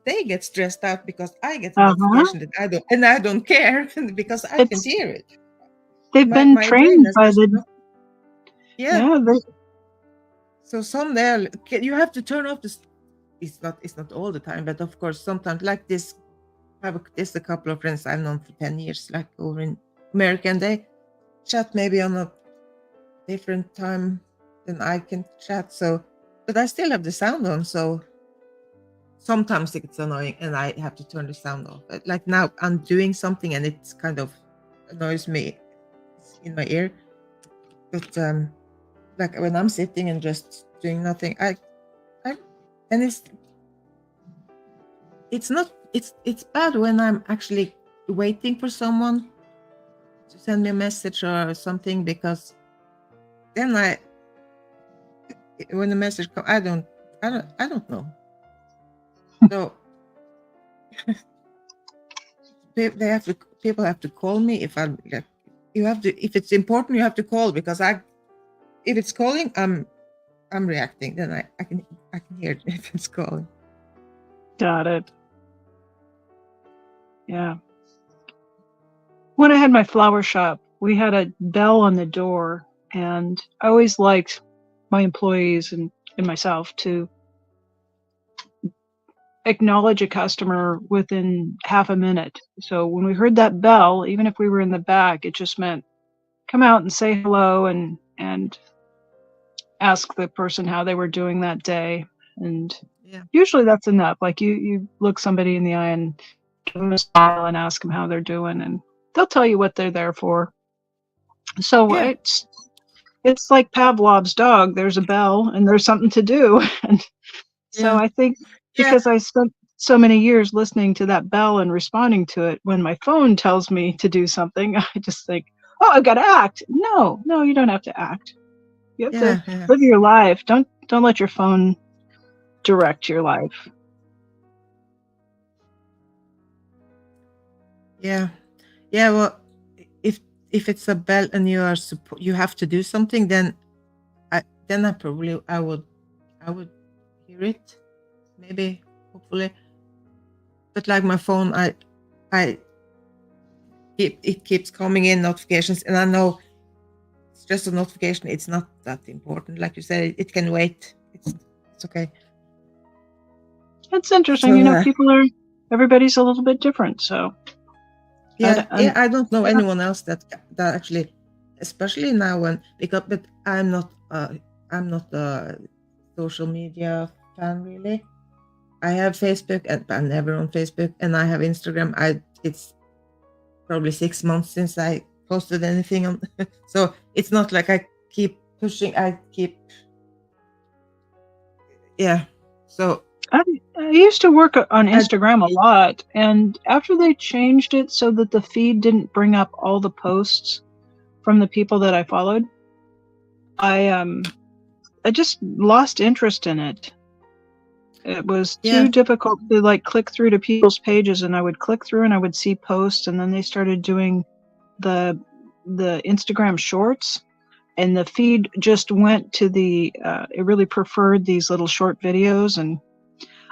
They get stressed out because I get a notification that I don't care because I can hear it. They've been trained by the. Yeah. So someday you have to turn off this. It's not all the time, but of course sometimes, like this. I have a couple of friends I've known for 10 years, like over in America, and they chat maybe on a different time than I can chat. So, but I still have the sound on. So sometimes it's annoying and I have to turn the sound off. Like now I'm doing something and it kind of annoys me in my ear. But like when I'm sitting and just doing nothing, and it's bad when I'm actually waiting for someone to send me a message or something, because then when the message comes, I don't know. So people have to call me if I'm like, if it's important, you have to call, because if it's calling, I'm reacting, then I can hear it if it's calling. Got it. Yeah. When I had my flower shop, we had a bell on the door, and I always liked my employees and myself to acknowledge a customer within half a minute. So when we heard that bell, even if we were in the back, it just meant come out and say hello and ask the person how they were doing that day. And usually that's enough. Like you look somebody in the eye and give them a smile and ask them how they're doing, and they'll tell you what they're there for. So it's like Pavlov's dog. There's a bell and there's something to do. And so I think because I spent so many years listening to that bell and responding to it, when my phone tells me to do something, I just think, oh, I've got to act. No, you don't have to act. You have to live your life. Don't let your phone direct your life. Yeah. Well, if it's a bell and you have to do something, then I would hear it, maybe, hopefully. But like my phone, it keeps coming in notifications, and I know it's just a notification. It's not that important. Like you said, it can wait. It's okay. It's interesting. So Everybody's a little bit different. So yeah, I don't know anyone else that actually, especially now but I'm not a social media fan really. I have Facebook, and I'm never on Facebook, and I have Instagram. It's probably 6 months since I posted anything on, so it's not like I keep pushing. Yeah. So I used to work on Instagram a lot, and after they changed it so that the feed didn't bring up all the posts from the people that I followed, I just lost interest in it. It was too difficult to like click through to people's pages, and I would click through and I would see posts, and then they started doing the Instagram shorts, and the feed just went to it really preferred these little short videos. And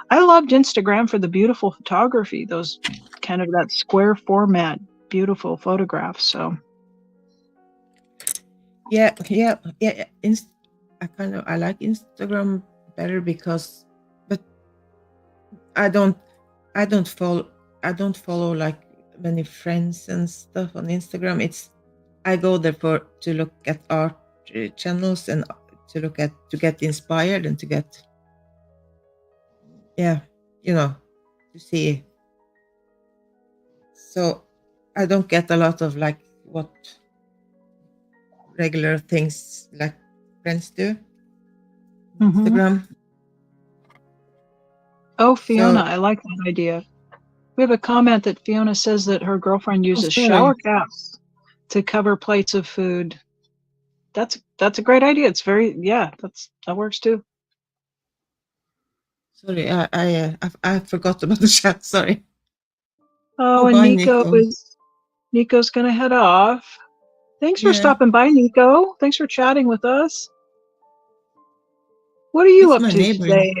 I loved Instagram for the beautiful photography, those kind of that square format, beautiful photographs. So yeah. I like Instagram better because, but I don't follow like many friends and stuff on Instagram. I go there to look at art channels and to get inspired and to get to see. So I don't get a lot of like what regular things like friends do on Instagram. Oh, Fiona, I like that idea. We have a comment that Fiona says that her girlfriend uses shower caps to cover plates of food. That's a great idea. It's that works too. Sorry, I forgot about the chat. Sorry. Oh, and Nico's gonna head off. Thanks for stopping by, Nico. Thanks for chatting with us. What are you up to today?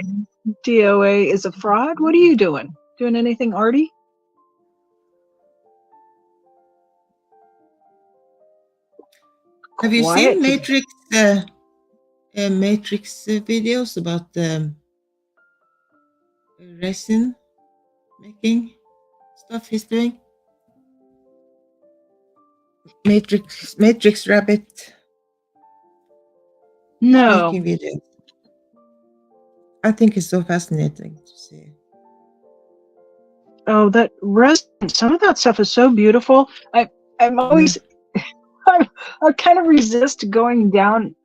DOA is a fraud. What are you doing? Doing anything arty? Have you seen Matrix videos about resin making stuff he's doing? Matrix Rabbit. No. Making videos. I think it's so fascinating to see. Oh, that resin! Some of that stuff is so beautiful. I'm always I kind of resist going down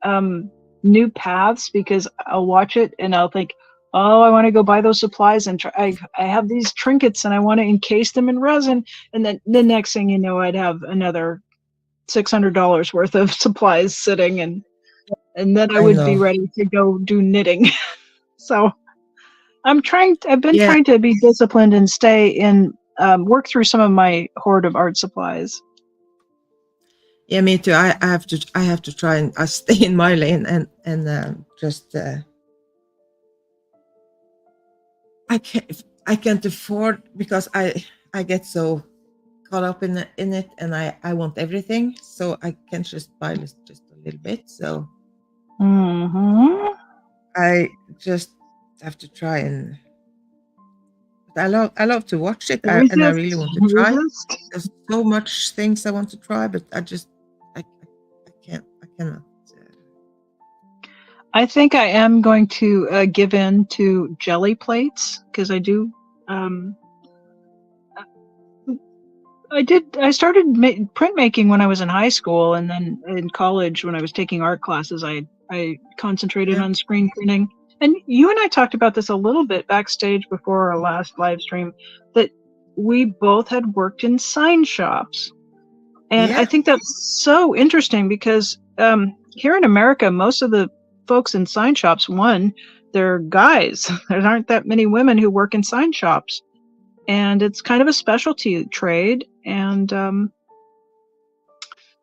new paths because I'll watch it and I'll think, oh, I want to go buy those supplies and try. I have these trinkets and I want to encase them in resin, and then the next thing you know, I'd have another $600 worth of supplies sitting, and then I would be ready to go do knitting. So I've been trying to be disciplined and stay in, work through some of my hoard of art supplies. Yeah, me too. I have to try and stay in my lane and just I can't afford, because I get so caught up in it, and I want everything, so I can't just buy just a little bit. So I just have to try, and I love to watch it, and I really want to try. There's so much things I want to try, but I cannot. I think I am going to give in to jelly plates, because I do. I started printmaking when I was in high school, and then in college when I was taking art classes, I concentrated on screen printing. And you and I talked about this a little bit backstage before our last live stream, that we both had worked in sign shops. And I think that's so interesting because here in America, most of the folks in sign shops, they're guys. There aren't that many women who work in sign shops. And it's kind of a specialty trade. And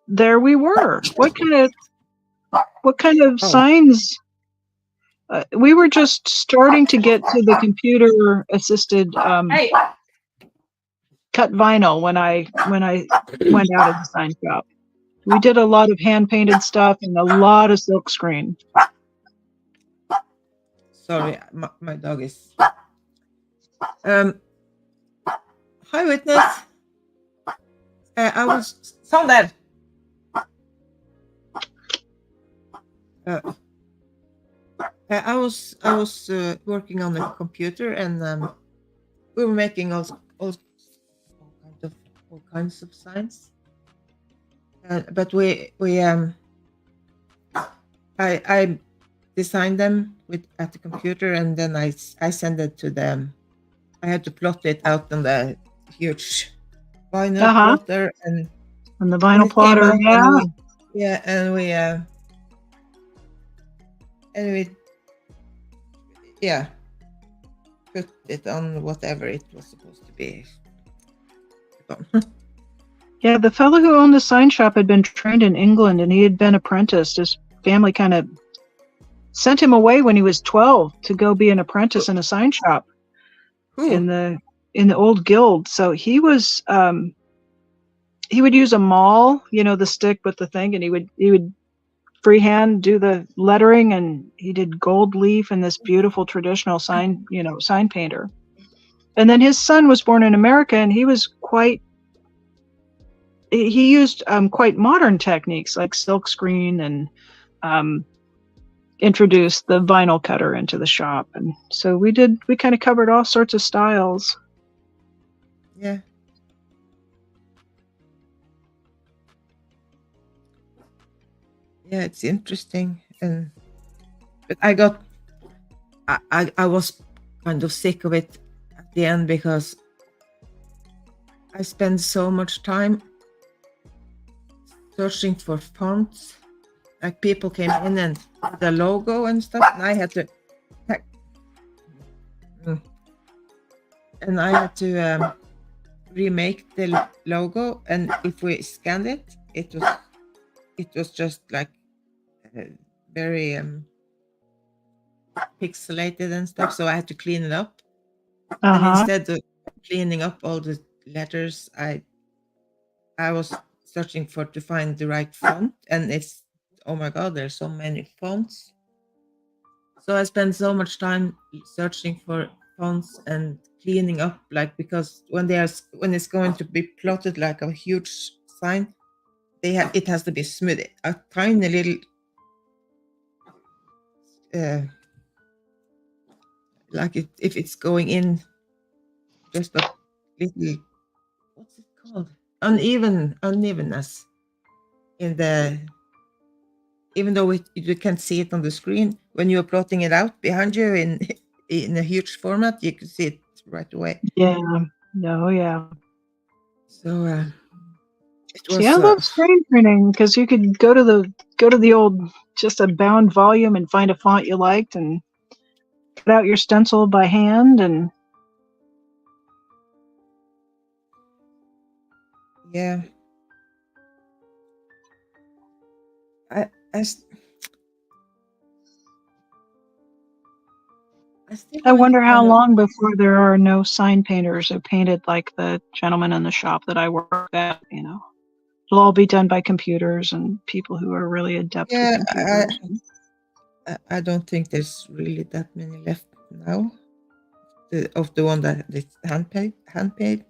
there we were. What kind of signs? We were just starting to get to the computer-assisted cut vinyl when I went out of the sign shop. We did a lot of hand painted stuff and a lot of silk screen. Sorry, my dog is. Hi, witness. I was Sander. I was working on the computer, and we were making all kinds of signs. But I designed them at the computer, and then I send it to them. I had to plot it out on the huge vinyl plotter, and the vinyl plotter, and we put it on whatever it was supposed to be. Yeah, the fellow who owned the sign shop had been trained in England, and he had been apprenticed. His family kind of sent him away when he was 12 to go be an apprentice in a sign shop in the old guild. So he was he would use a maul, the stick with the thing, and he would freehand do the lettering, and he did gold leaf and this beautiful traditional sign painter. And then his son was born in America, and he was he used quite modern techniques like silk screen, and introduced the vinyl cutter into the shop. And so we kind of covered all sorts of styles. Yeah. Yeah, it's interesting. But I was kind of sick of it at the end, because I spent so much time searching for fonts. Like, people came in and the logo and stuff, and I had to remake the logo. And if we scanned it, it was just like very pixelated and stuff. So I had to clean it up. And instead of cleaning up all the letters, I was searching to find the right font, and it's, oh my god, there's so many fonts. So I spend so much time searching for fonts and cleaning up, because when it's going to be plotted like a huge sign, it has to be smooth. A tiny little if it's going in just a little, what's it called, unevenness in the, even though you can't see it on the screen, when you're plotting it out behind you in a huge format, you can see it right away. Yeah. No, yeah. So it was. See, I love screen printing, because you could go to the old, just a bound volume, and find a font you liked and cut out your stencil by hand. And yeah, I wonder how long before there are no sign painters who painted like the gentleman in the shop that I work at. It'll all be done by computers and people who are really adept with computers. I don't think there's really that many left now. Of the one that is hand painted.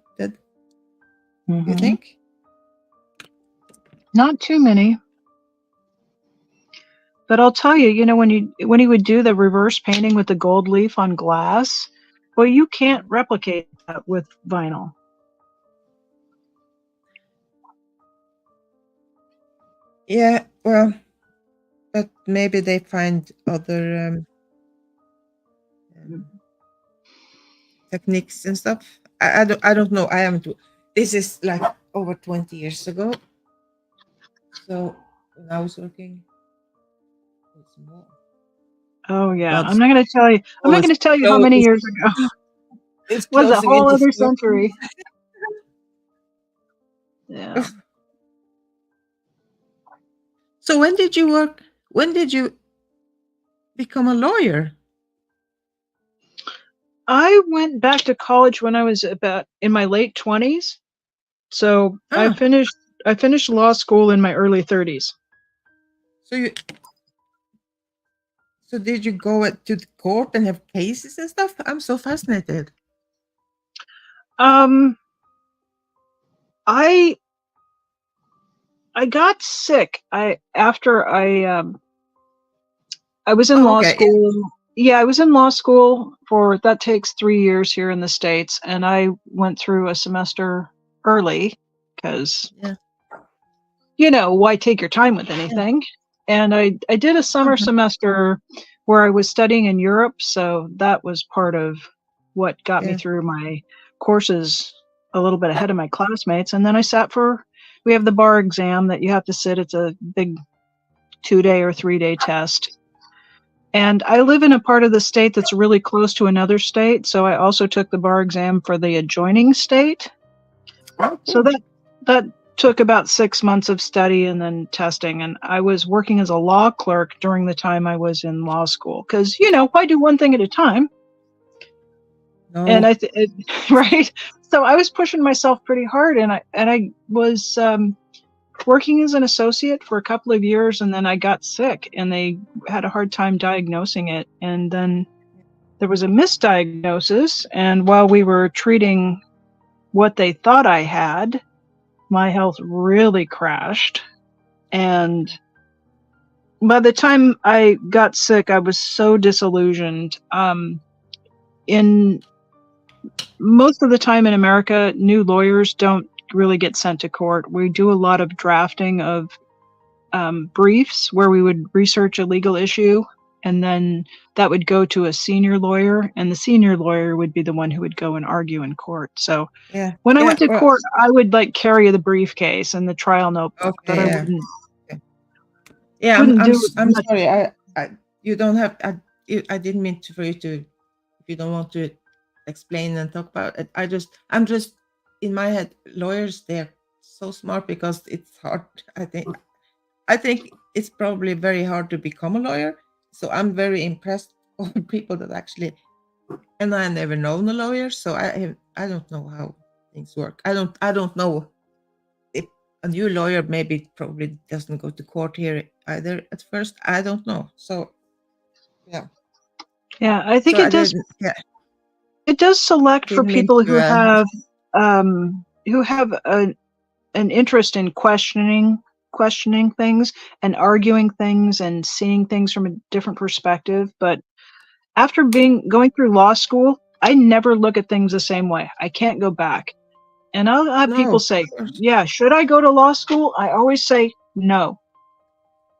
You think? Not too many. But I'll tell you, when he would do the reverse painting with the gold leaf on glass, well, you can't replicate that with vinyl. Yeah, well, but maybe they find other techniques and stuff. I don't know. I haven't. This is like over 20 years ago. So when I was working, it's more. Oh yeah, I'm not going to tell you. I'm not going to tell you how many years ago. It was a whole other century. Yeah. So when did you work? When did you become a lawyer? I went back to college when I was about in my late 20s. So I finished finished law school in my early 30s. So did you go to the court and have cases and stuff? I'm so fascinated. I got sick. I was in law school. Yeah, I was in law school that takes 3 years here in the States, and I went through a semester early because why take your time with anything? And I did a summer semester where I was studying in Europe, so that was part of what got me through my courses a little bit ahead of my classmates. And then we have the bar exam that you have to sit. It's a big 2-day or 3-day test. And I live in a part of the state that's really close to another state, so I also took the bar exam for the adjoining state. So that took about 6 months of study and then testing. And I was working as a law clerk during the time I was in law school because, why do one thing at a time? No. And right. So I was pushing myself pretty hard, and I was working as an associate for a couple of years, and then I got sick, and they had a hard time diagnosing it. And then there was a misdiagnosis, and while we were treating what they thought I had, my health really crashed. And by the time I got sick, I was so disillusioned. In most of the time in America, new lawyers don't really get sent to court. We do a lot of drafting of briefs where we would research a legal issue, and then that would go to a senior lawyer, and the senior lawyer would be the one who would go and argue in court. So when I went to court, I would carry the briefcase and the trial notebook, but I wouldn't. Yeah, I'm sorry. You don't have. I didn't mean for you to. If you don't want to explain and talk about it, I'm just in my head. Lawyers, they're so smart because it's hard. I think it's probably very hard to become a lawyer. So I'm very impressed with people that actually. And I never known a lawyer, so I don't know how things work. I don't know if a new lawyer probably doesn't go to court here either at first. I don't know. So yeah. Yeah, I think it does. It does select for people who have an interest in questioning things and arguing things and seeing things from a different perspective. But after going through law school, I never look at things the same way. I can't go back. And I'll have people say, yeah, should I go to law school? I always say, no,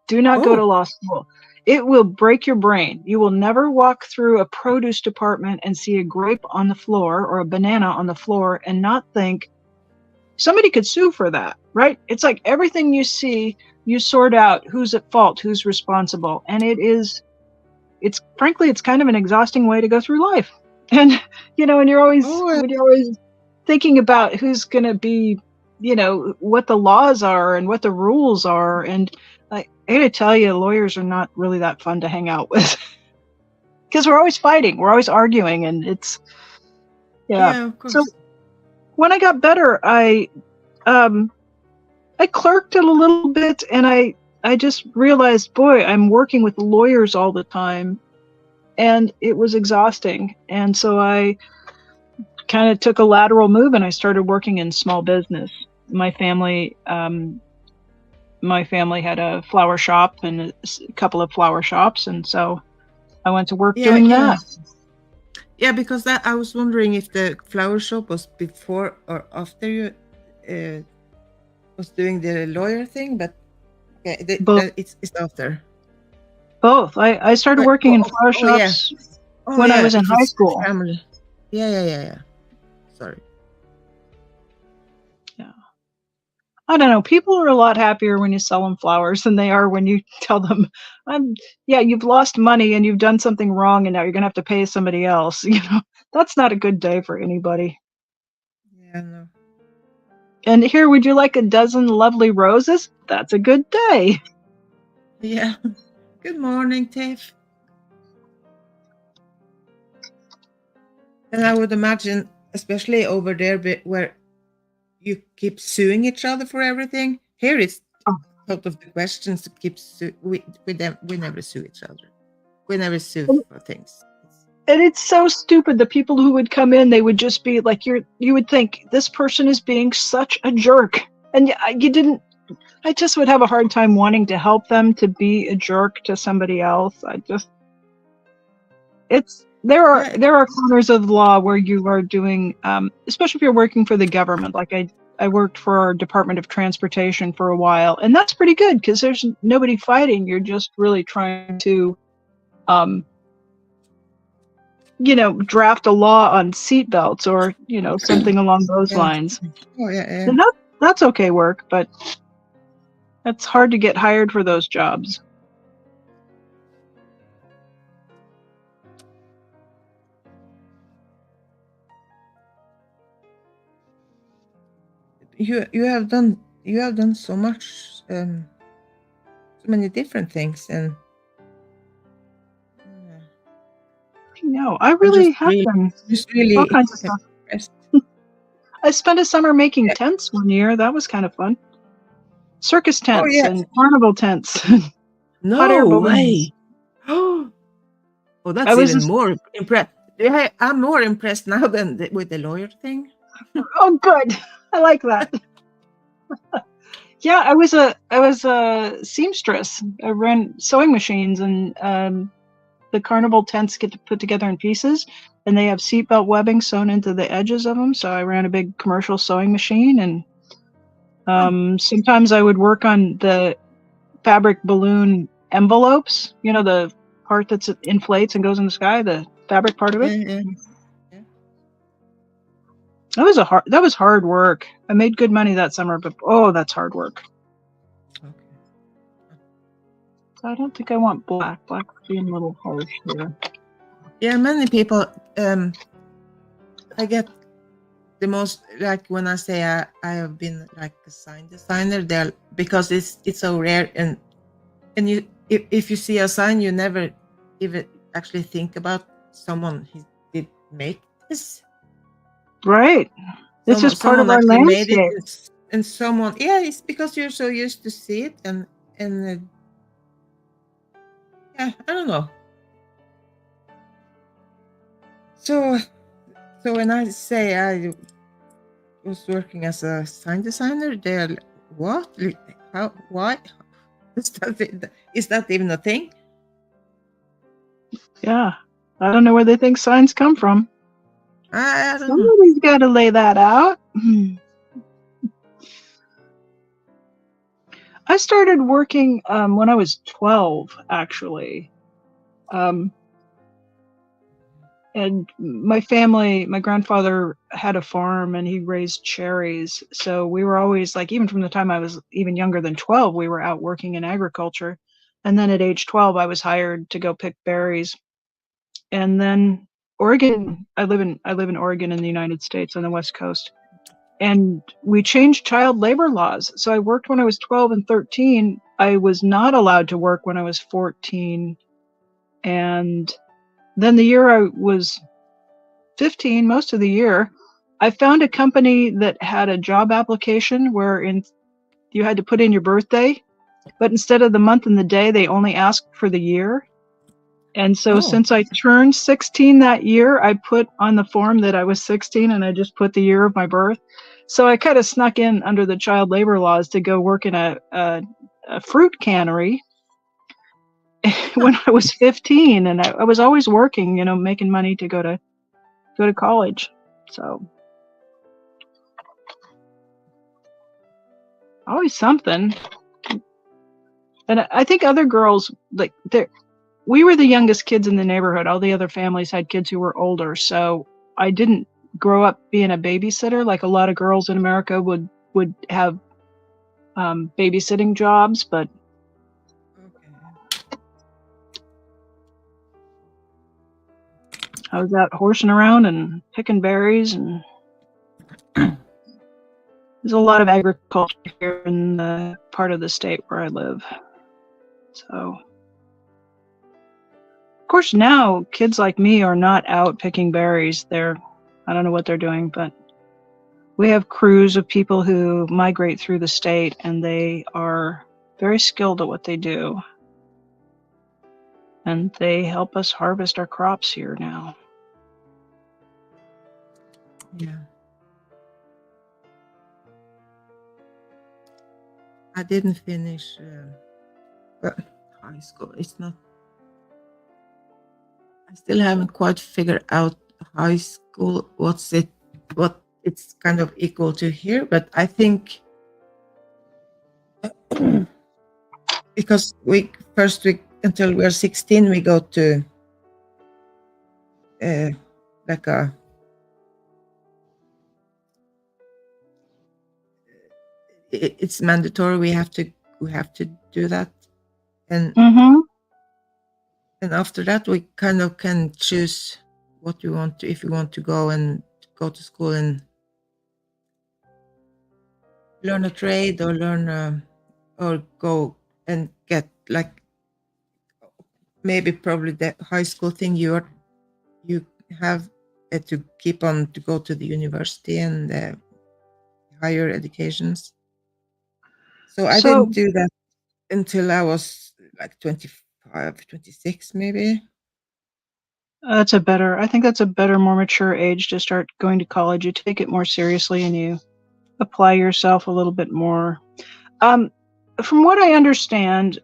do not go to law school. It will break your brain. You will never walk through a produce department and see a grape on the floor or a banana on the floor and not think somebody could sue for that, right? It's like everything you see, you sort out who's at fault, who's responsible. And frankly, it's kind of an exhausting way to go through life. And, and you're always thinking about who's going to be, what the laws are and what the rules are. And I gotta tell you, lawyers are not really that fun to hang out with because we're always fighting, we're always arguing, and it's of course. So when I got better, I clerked it a little bit, and I just realized, boy, I'm working with lawyers all the time, and it was exhausting. And so I kind of took a lateral move, and I started working in small business. My family had a flower shop and a couple of flower shops, and so I went to work doing that. Yeah, because I was wondering if the flower shop was before or after you was doing the lawyer thing, but it's after. Both. I started working in flower shops when I was in high school. Family. Yeah. Sorry. I don't know. People are a lot happier when you sell them flowers than they are when you tell them, you've lost money and you've done something wrong and now you're going to have to pay somebody else. That's not a good day for anybody. Yeah, no. And here, would you like a dozen lovely roses? That's a good day. Yeah. Good morning, Tiff. And I would imagine, especially over there where you keep suing each other for everything. Here it's Oh. out of the questions to keep we never sue each other. We never sue And for things. it's so stupid. The people who would come in, they would just be like, you would think this person is being such a jerk. And you didn't, I just would have a hard time wanting to help them to be a jerk to somebody else. There are corners of law where you are doing, especially if you're working for the government. Like I worked for our Department of Transportation for a while, and that's pretty good because there's nobody fighting. You're just really trying to, draft a law on seatbelts or, something along those lines. Oh yeah. And that's okay work, but it's hard to get hired for those jobs. You have done so much, so many different things, and No, I really have done all kinds of stuff. impressed. I spent a summer making tents one year. That was kind of fun. Circus tents and carnival tents. Hot air No balloons. way! Oh, that's even more impressed. I'm more impressed now than with the lawyer thing. Oh, good. I like that. Yeah, I was a seamstress. I ran sewing machines, and the carnival tents get put together in pieces, and they have seatbelt webbing sewn into the edges of them. So I ran a big commercial sewing machine, and sometimes I would work on the fabric balloon envelopes. The part that inflates and goes in the sky, the fabric part of it. Yeah. That was hard work. I made good money that summer, but that's hard work. Okay. So I don't think I want black. Black's being a little harsh here. Yeah, many people. I get the most, like when I say I have been like a sign designer, because it's so rare, and you if you see a sign, you never even actually think about someone who did make this. Right. It's just part of our landscape. Made it, and someone, it's because you're so used to see it, and I don't know. So when I say I was working as a sign designer, they're like, what? How? Why? Is that even a thing? Yeah, I don't know where they think signs come from. I don't know. Somebody's got to lay that out. I started working when I was 12, actually. And my grandfather had a farm and he raised cherries. So we were always, like, even from the time I was even younger than 12, we were out working in agriculture. And then at age 12, I was hired to go pick berries. And then Oregon, I live in Oregon in the United States on the West Coast. And we changed child labor laws. So I worked when I was 12 and 13. I was not allowed to work when I was 14. And then the year I was 15, most of the year, I found a company that had a job application where you had to put in your birthday, but instead of the month and the day, they only asked for the year. And so since I turned 16 that year, I put on the form that I was 16 and I just put the year of my birth. So I kind of snuck in under the child labor laws to go work in a fruit cannery when I was 15, and I was always working, making money to go to college. So always something. And I think other girls, like, we were the youngest kids in the neighborhood. All the other families had kids who were older. So I didn't grow up being a babysitter like a lot of girls in America would have babysitting jobs, but I was out horsing around and picking berries, and there's a lot of agriculture here in the part of the state where I live. So, of course, now kids like me are not out picking berries. I don't know what they're doing, but we have crews of people who migrate through the state, and they are very skilled at what they do. And they help us harvest our crops here now. Yeah. I didn't finish high school. It's not. I still haven't quite figured out high school. What it's kind of equal to here, but I think because we until we're 16, we go to like it's mandatory. We have to do that, and Mm-hmm. and after that we kind of can choose what we want to, if we want to go to school and learn a trade or or go and get like maybe probably the high school thing you have to keep on to go to the university and higher educations. So I didn't do that until I was like 25, 26 maybe. I think that's a better, more mature age to start going to college. You take it more seriously and you apply yourself a little bit more. From what I understand,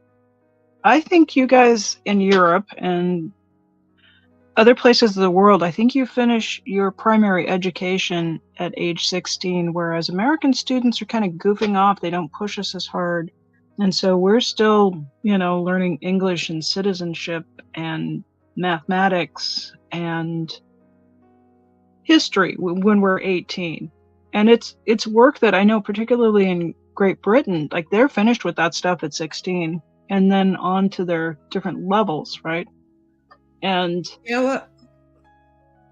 I think you guys in Europe and other places of the world, I think you finish your primary education at age 16, whereas American students are kind of goofing off. They don't push us as hard. And so we're still, learning English and citizenship and mathematics and history when we're 18. And it's work that I know, particularly in Great Britain, like they're finished with that stuff at 16 and then on to their different levels, right? And Yeah,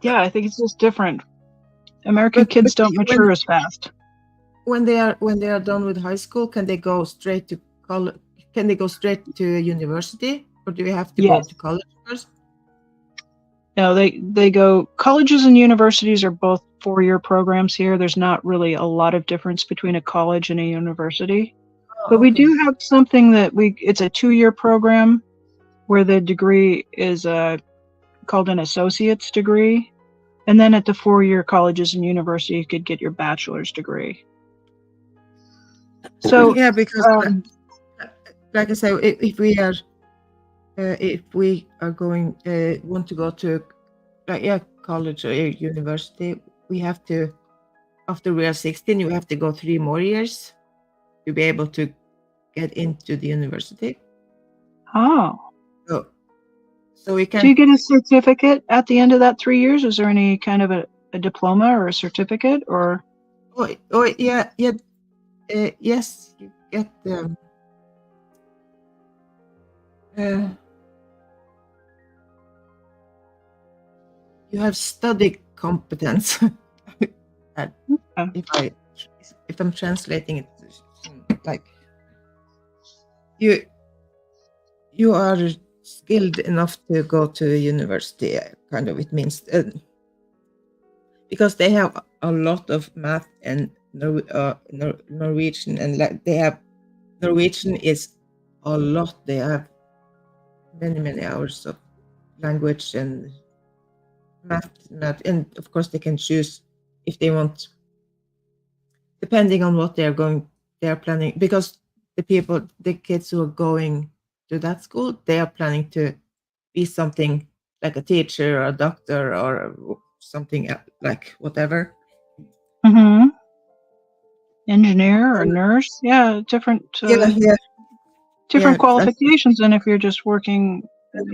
I think it's just different. American kids don't mature as fast. When they are done with high school, can they go straight to college? Can they go straight to university, or do we have to go to college first? No, they go. Colleges and universities are both 4-year programs here. There's not really a lot of difference between a college and a university. But we do have something that it's a 2-year program where the degree is called an associate's degree. And then at the 4-year colleges and university, you could get your bachelor's degree. So yeah, because like I said, if we are going want to go to college or university, we have to, after we are 16, you have to go 3 more years to be able to get into the university. Oh. So we can. Do you get a certificate at the end of that 3 years? Is there any kind of a diploma or a certificate or? Oh yeah. Yes, you get you have study competence. If I'm translating it, like you are skilled enough to go to university, kind of. It means because they have a lot of math and Norwegian, and they have Norwegian is a lot. They have many hours of language and math, and of course they can choose if they want, depending on what they are planning, because the kids who are going to that school, they are planning to be something like a teacher or a doctor or something like whatever. Mm-hmm. Engineer or nurse, different qualifications than if you're just working,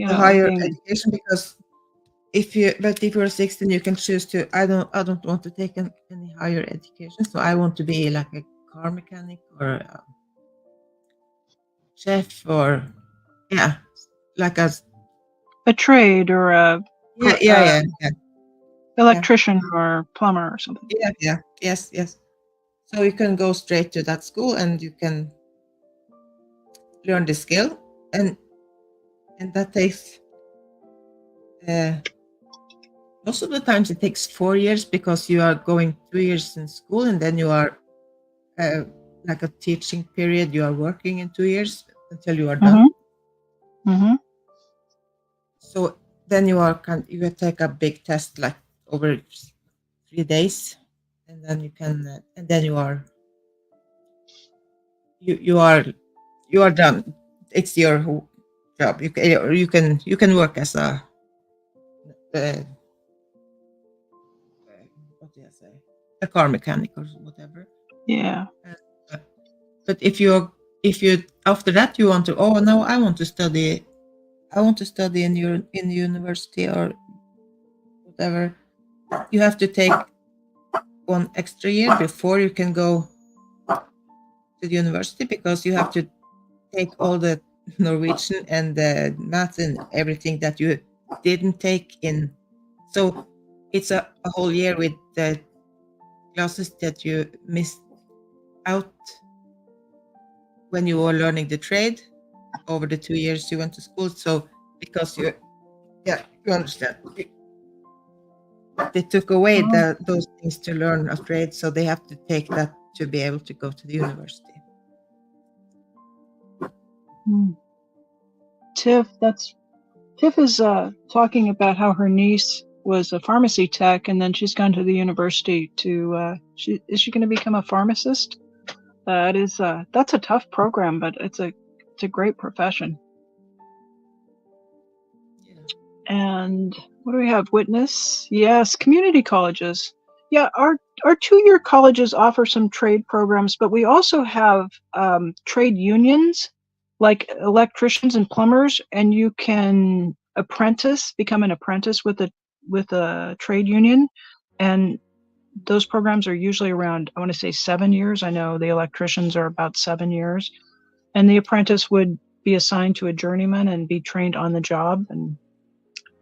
higher education. Because if you're 16, you can choose to, I don't want to take any higher education, so I want to be like a car mechanic or a chef or like a trade or a electrician or plumber or something. Yes. So you can go straight to that school and you can learn the skill, and that takes Most of the times it takes 4 years because you are going 2 years in school and then you are like a teaching period. You are working in 2 years until you are done. Mm-hmm. So then you take a big test like over 3 days, and then you can and then you are done. It's your job. You can work as a uh, what do I say, a car mechanic or whatever. Yeah. Uh, but if you after that you want to, oh no, I want to study in university or whatever, you have to take 1 extra year before you can go to the university, because you have to take all the Norwegian and the math and everything that you didn't take in. So it's a whole year with the classes that you missed out when you were learning the trade over the 2 years you went to school. So because you understand, they took away those things to learn a trade, so they have to take that to be able to go to the university. Tiff is talking about how her niece was a pharmacy tech, and then she's gone to the university to. Is she going to become a pharmacist? That's a tough program, but it's a great profession. Yeah. And what do we have? Witness? Yes, community colleges. Yeah, our 2-year colleges offer some trade programs, but we also have trade unions, like electricians and plumbers, and you can become an apprentice with a trade union, and those programs are usually around, I want to say 7 years. I know the electricians are about 7 years, and the apprentice would be assigned to a journeyman and be trained on the job, and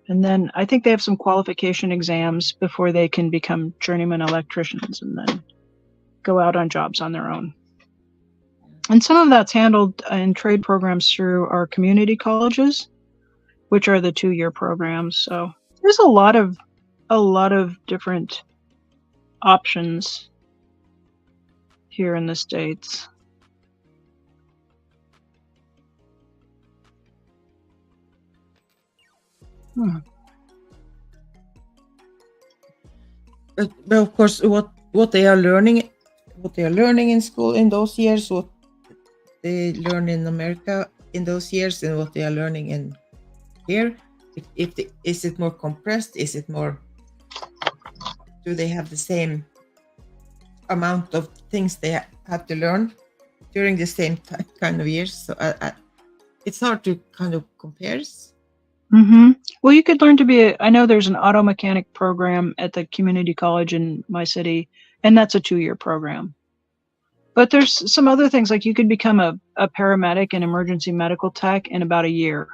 then I think they have some qualification exams before they can become journeyman electricians and then go out on jobs on their own. And some of that's handled in trade programs through our community colleges, which are the 2-year programs. So there's a lot of different options here in the States. But of course, what they are learning in school in those years, what they learn in America in those years, and what they are learning in here, is it more compressed? Is it more? Do they have the same amount of things they have to learn during the same kind of years? So it's hard to kind of compare. Well, you could learn to be I know there's an auto mechanic program at the community college in my city, and that's a 2-year program. But there's some other things, like you could become a paramedic and emergency medical tech in about a year.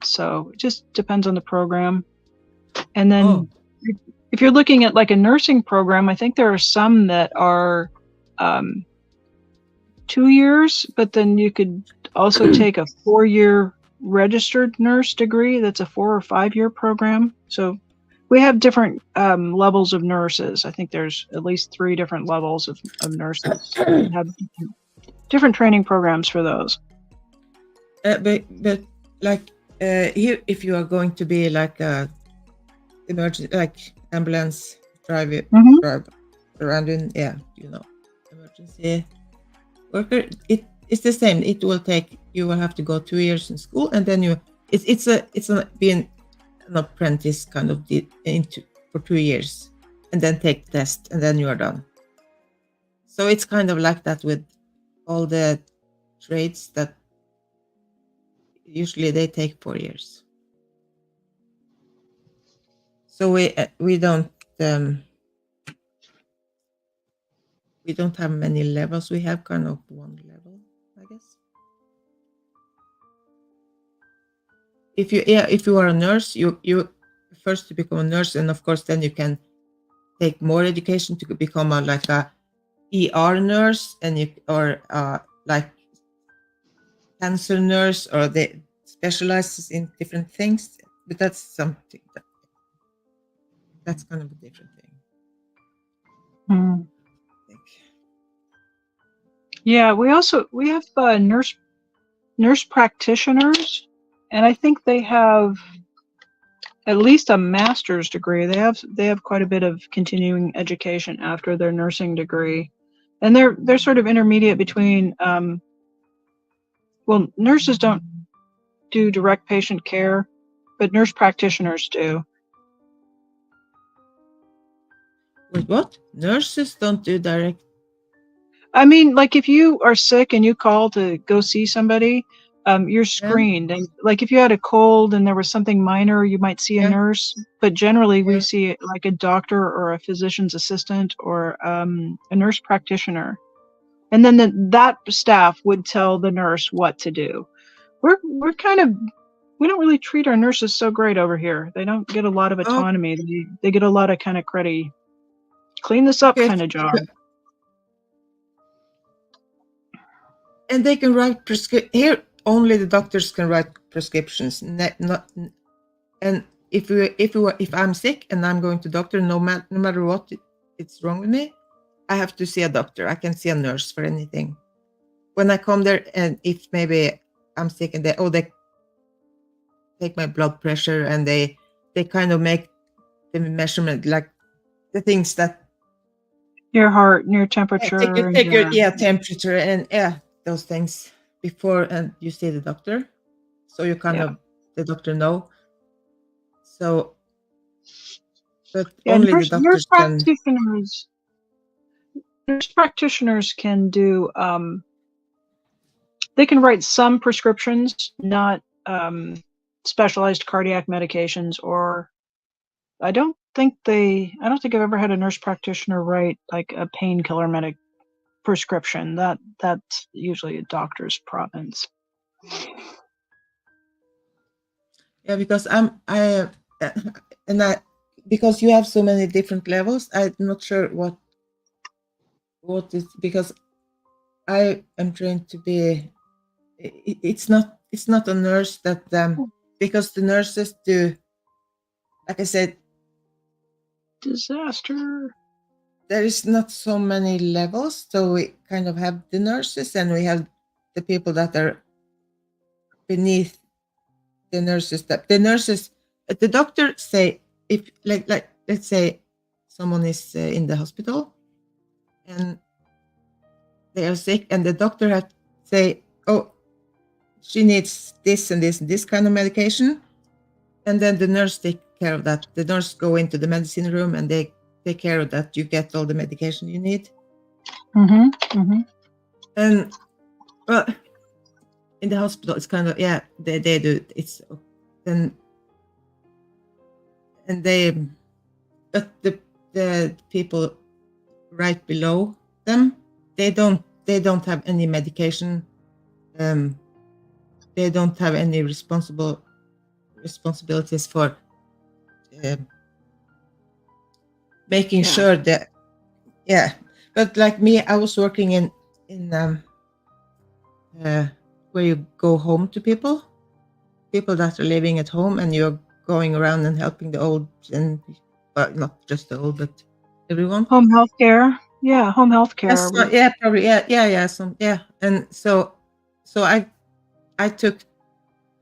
So it just depends on the program. And then if you're looking at like a nursing program, I think there are some that are 2 years, but then you could also take a 4-year registered nurse degree. That's a 4 or 5-year program. So we have different levels of nurses. I think there's at least 3 different levels of nurses. We have different training programs for those. But like here, if you are going to be like a emergency, like ambulance driver, drive around in, emergency worker, it's the same. It will take, you will have to go 2 years in school, and then it's being an apprentice kind of for 2 years, and then take the test, and then you are done. So it's kind of like that with all the trades, that usually they take 4 years. So we don't have many levels. We have kind of one level, I guess. If you are a nurse, you first to become a nurse, and of course then you can take more education to become like a ER nurse, and like cancer nurse, or they specializes in different things. But that's something that that's kind of a different thing. Mm. I think. Yeah, we have nurse practitioners, and I think they have at least a master's degree. They have quite a bit of continuing education after their nursing degree, and they're sort of intermediate between. Well, nurses don't do direct patient care, but nurse practitioners do. Wait, what? Nurses don't do direct. I mean, like if you are sick and you call to go see somebody, you're Yeah, screened. And like if you had a cold and there was something minor, you might see a yeah, nurse. But generally, we yeah. see like a doctor or a physician's assistant or a nurse practitioner. And then that staff would tell the nurse what to do. We're kind of we don't really treat our nurses so great over here. They don't get a lot of Oh, autonomy. They get a lot of kind of cruddy, clean this up okay. kind of job. And they can write here. Only the doctors can write prescriptions. Not and if I'm sick and I'm going to doctor, no matter what it's wrong with me, I have to see a doctor. I can see a nurse for anything. When I come there, and if maybe I'm sick and they take my blood pressure and they kind of make the measurement, like the things that Your heart and your take temperature your, and take your your temperature and those things before and you see the doctor, so you kind yeah. of the doctor know. So, but Yeah, only the doctors can. nurse practitioners can do they can write some prescriptions, not specialized cardiac medications, or I don't think I've ever had a nurse practitioner write like a painkiller prescription. That's usually a doctor's province. Yeah, because and I because you have so many different levels, I'm not sure what is, because I am trained to be. It's not a nurse that because the nurses do, like I said, Disaster. there is not so many levels. So we kind of have the nurses and we have the people that are beneath the nurses. That the doctor say, if like let's say someone is in the hospital and they are sick, and the doctor had say, oh, she needs this and this and this kind of medication, and then the nurse take care of that. The nurse go into the medicine room and they take care of that. You get all the medication you need. Mm-hmm. Mm-hmm. And well, in the hospital, it's kind of they do it's then and they but the people right below them, they don't have any medication. They don't have any responsibilities for making sure that but like me, I was working in where you go home to people that are living at home, and you're going around and helping the old, and not just the old but everyone. Home health care. Yeah, home health care. Yes, probably, and so I took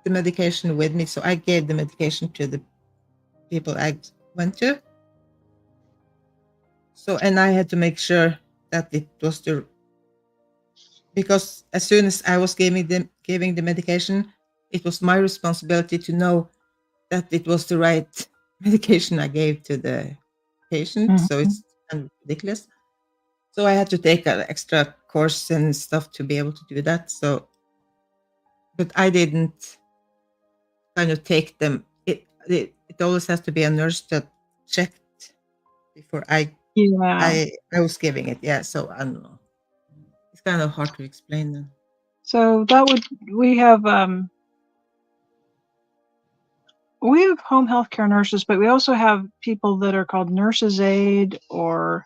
the medication with me, so I gave the medication to the people I went to. So, and I had to make sure that it was because as soon as I was giving the medication, it was my responsibility to know that it was the right medication I gave to the patient. Mhm. So it's kind of ridiculous. So I had to take an extra course and stuff to be able to do that. So, but I didn't kind of take them. It always has to be a nurse that checked before I was giving it. Yeah. So I don't know. It's kind of hard to explain then. So we have home health care nurses, but we also have people that are called nurses aid or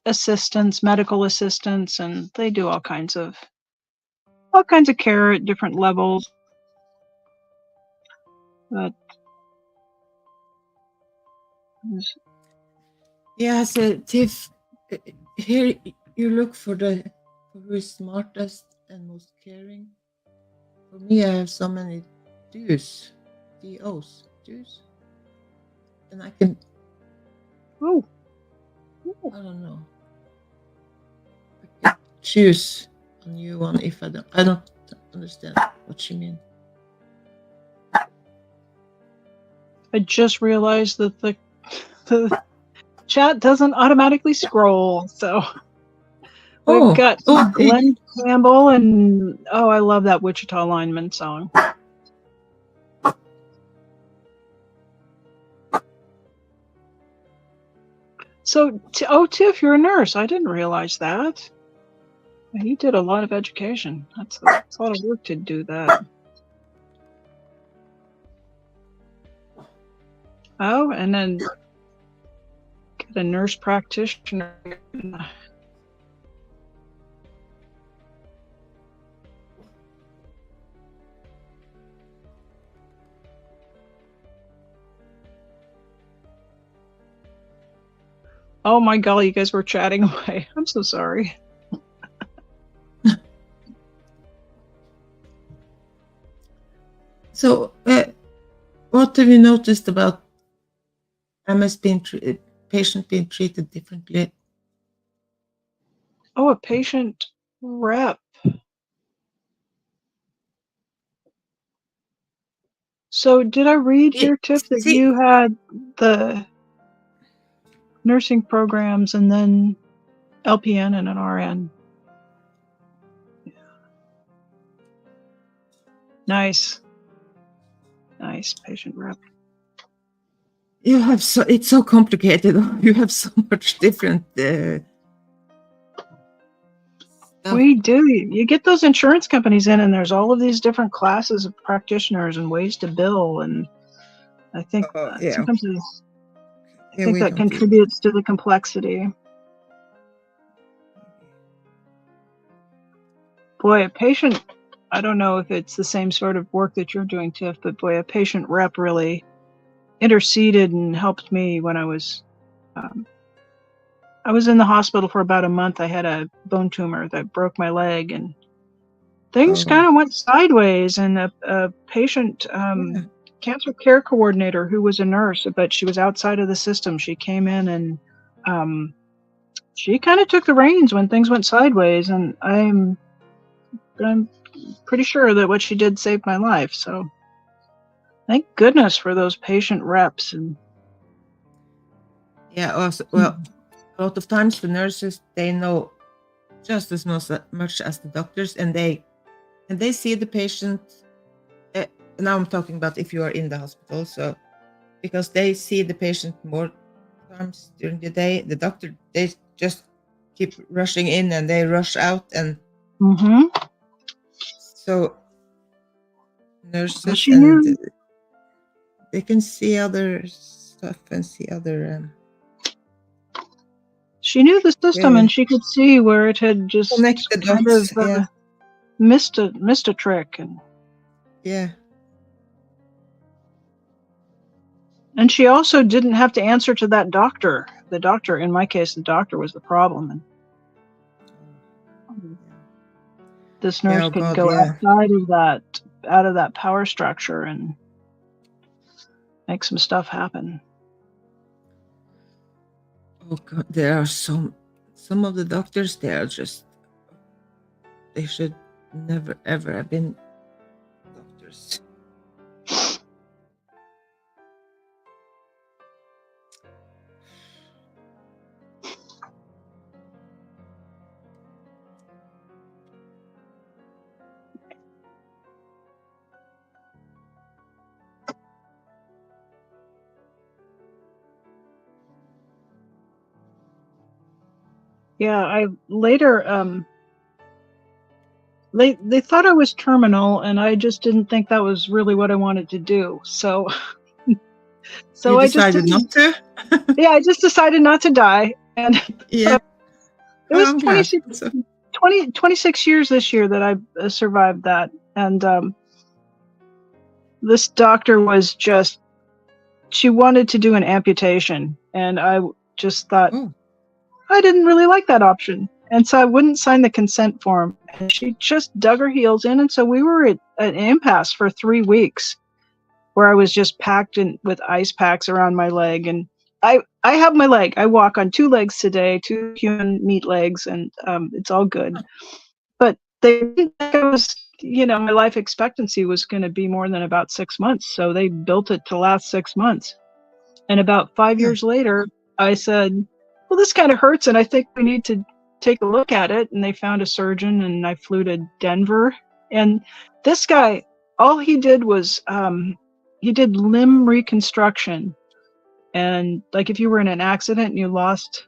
assistants, medical assistants, and they do all kinds of care at different levels. But Yeah, so Tiff, here you look for who is smartest and most caring. For me, I have so many do's, DOs, do's, and I can. Oh, I don't know. I can choose a new one if I don't. I don't understand what she means. I just realized that the chat doesn't automatically scroll, so we've got Glenn Campbell and I love that Wichita Lineman song. So, Tiff, you're a nurse. I didn't realize that. You did a lot of education. That's a lot of work to do that. Oh, and then get a nurse practitioner. Oh my golly, you guys were chatting away. I'm so sorry. So, what have you noticed about MS patient being treated differently? Oh, a patient rep. So did I read here, Tiff, that you had the nursing programs and then LPN and an RN? Yeah. Nice patient rep. You have it's so complicated. You have so much different. We do. You get those insurance companies in, and there's all of these different classes of practitioners and ways to bill, and I think sometimes I think that contributes to the complexity. Boy, a patient, I don't know if it's the same sort of work that you're doing, Tiff, but boy, a patient rep really interceded and helped me when I was in the hospital for about a month. I had a bone tumor that broke my leg, and things kind of went sideways. And a patient cancer care coordinator who was a nurse, but she was outside of the system, she came in and she kind of took the reins when things went sideways, and I'm pretty sure that what she did saved my life. So thank goodness for those patient reps. And also, well, a lot of times the nurses, they know just as much as the doctors, and they see the patient. Now I'm talking about if you are in the hospital, so because they see the patient more times during the day, the doctor, they just keep rushing in and they rush out, and so nurses and they can see other stuff and see other. She knew the system, and she could see where it had just kind of missed a trick, and and she also didn't have to answer to that doctor. The doctor, in my case, the doctor was the problem, and this nurse could go out of that power structure and make some stuff happen. Oh God, there are some of the doctors, they should never ever have been doctors. Yeah, I later they thought I was terminal, and I just didn't think that was really what I wanted to do. So you decided not to? Yeah, I just decided not to die. And it was 26 years this year that I survived that. And this doctor was just she wanted to do an amputation, and I just thought Oh, I didn't really like that option, and so I wouldn't sign the consent form. And she just dug her heels in, and so we were at an impasse for 3 weeks, where I was just packed in with ice packs around my leg. And I have my leg. I walk on 2 legs today, 2 human meat legs, and it's all good. But they didn't think I was, my life expectancy was going to be more than about 6 months, so they built it to last 6 months. And about 5 yeah. years later, I said, well, this kind of hurts, and I think we need to take a look at it. And they found a surgeon, and I flew to Denver. And this guy, all he did was he did limb reconstruction. And like if you were in an accident and you lost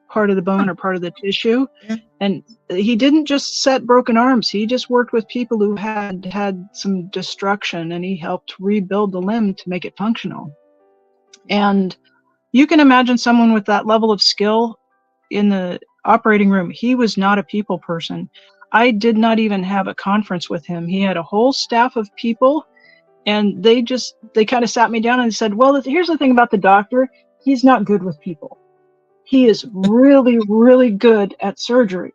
part of the bone Huh. or part of the tissue, Yeah. and he didn't just set broken arms. He just worked with people who had some destruction, and he helped rebuild the limb to make it functional. And you can imagine someone with that level of skill in the operating room. He was not a people person. I did not even have a conference with him. He had a whole staff of people, and they kind of sat me down and said, well, here's the thing about the doctor. He's not good with people. He is really, really good at surgery,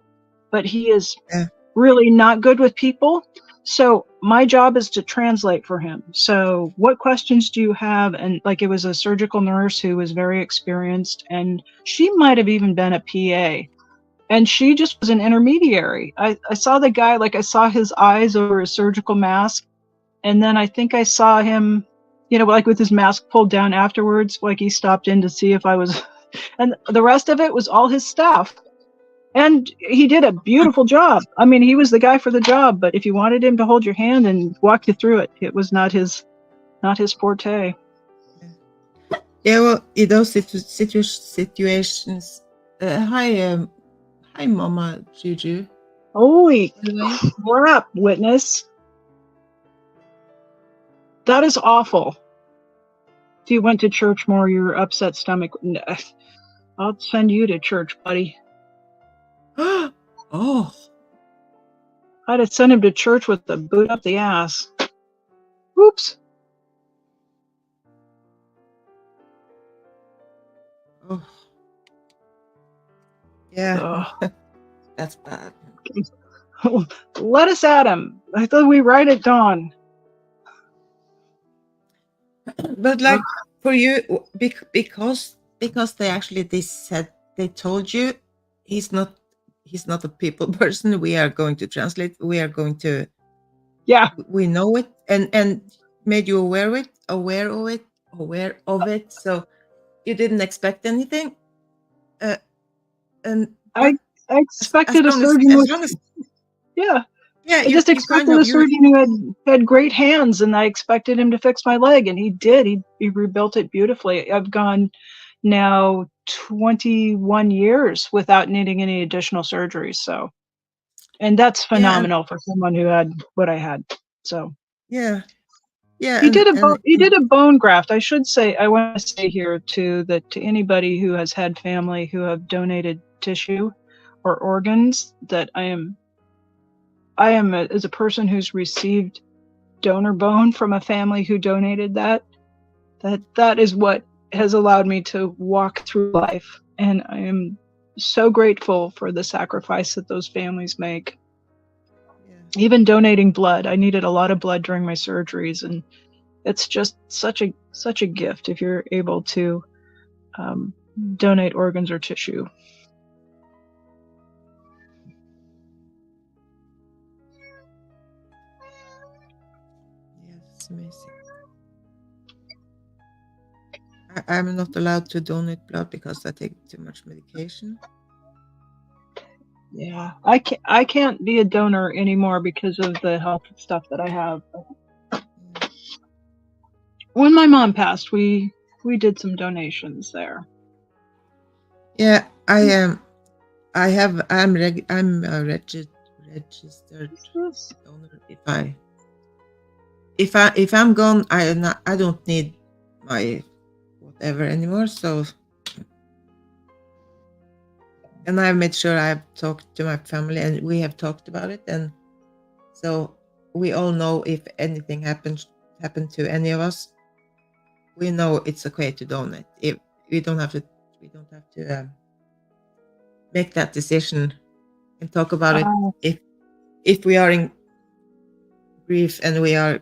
but he is Yeah. really not good with people. So my job is to translate for him. So what questions do you have? And like, it was a surgical nurse who was very experienced, and she might have even been a PA. And she just was an intermediary. I saw the guy, like I saw his eyes over his surgical mask. And then I think I saw him, like with his mask pulled down afterwards, like he stopped in to see if I was, and the rest of it was all his staff. And he did a beautiful job. I mean, he was the guy for the job, but if you wanted him to hold your hand and walk you through it, it was not his forte. Yeah, well, in those situations, hi, Mama Juju. Holy By the way, crap, witness. That is awful. If you went to church more, your upset stomach. I'll send you to church, buddy. oh, I'd have sent him to church with the boot up the ass. Oops. oh, yeah, that's bad. Let us at him. I thought we ride at dawn. But like for you, because they told you he's not a people person. We are going to translate. We are going to. Yeah. We know it, and made you aware of it. So you didn't expect anything. And I expected a as surgeon long as yeah. yeah, I just expected a surgeon who had great hands, and I expected him to fix my leg, and he did. He rebuilt it beautifully. I've gone now 21 years without needing any additional surgeries. So, and that's phenomenal for someone who had what I had. So yeah. he did a bone graft. I should say, I want to say here too that to anybody who has had family who have donated tissue or organs, that I am as a person who's received donor bone from a family who donated that is what has allowed me to walk through life. And I am so grateful for the sacrifice that those families make. Yeah. Even donating blood. I needed a lot of blood during my surgeries, and it's just such a gift if you're able to donate organs or tissue. Yes, amazing. I'm not allowed to donate blood because I take too much medication. Yeah, I can't be a donor anymore because of the health stuff that I have. When my mom passed, we did some donations there. Yeah, I'm a registered donor. If I'm gone, I don't need my whatever anymore. So, and I've made sure I've talked to my family, and we have talked about it, and so we all know if anything happened to any of us, we know it's okay to donate. If we don't have to make that decision and talk about it if we are in grief and we have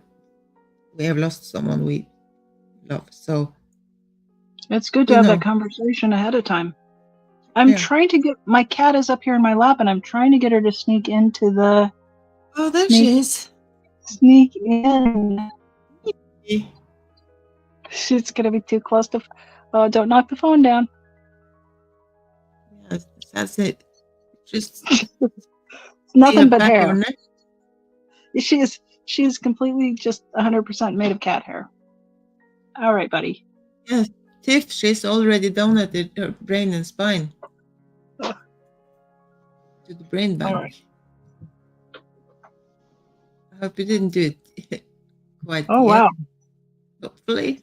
lost someone we love. So it's good to have that conversation ahead of time. I'm trying to get my cat is up here in my lap, and I'm trying to get her to sneak into the. Oh, there she is. Sneak in. She's gonna be too close to. Oh, don't knock the phone down. Yes, that's it. Just nothing but hair. She's completely just 100% made of cat hair. All right, buddy. Yes, Tiff, she's already donated her brain and spine to the brain bank. Right. I hope you didn't do it quite yet. Wow. Hopefully.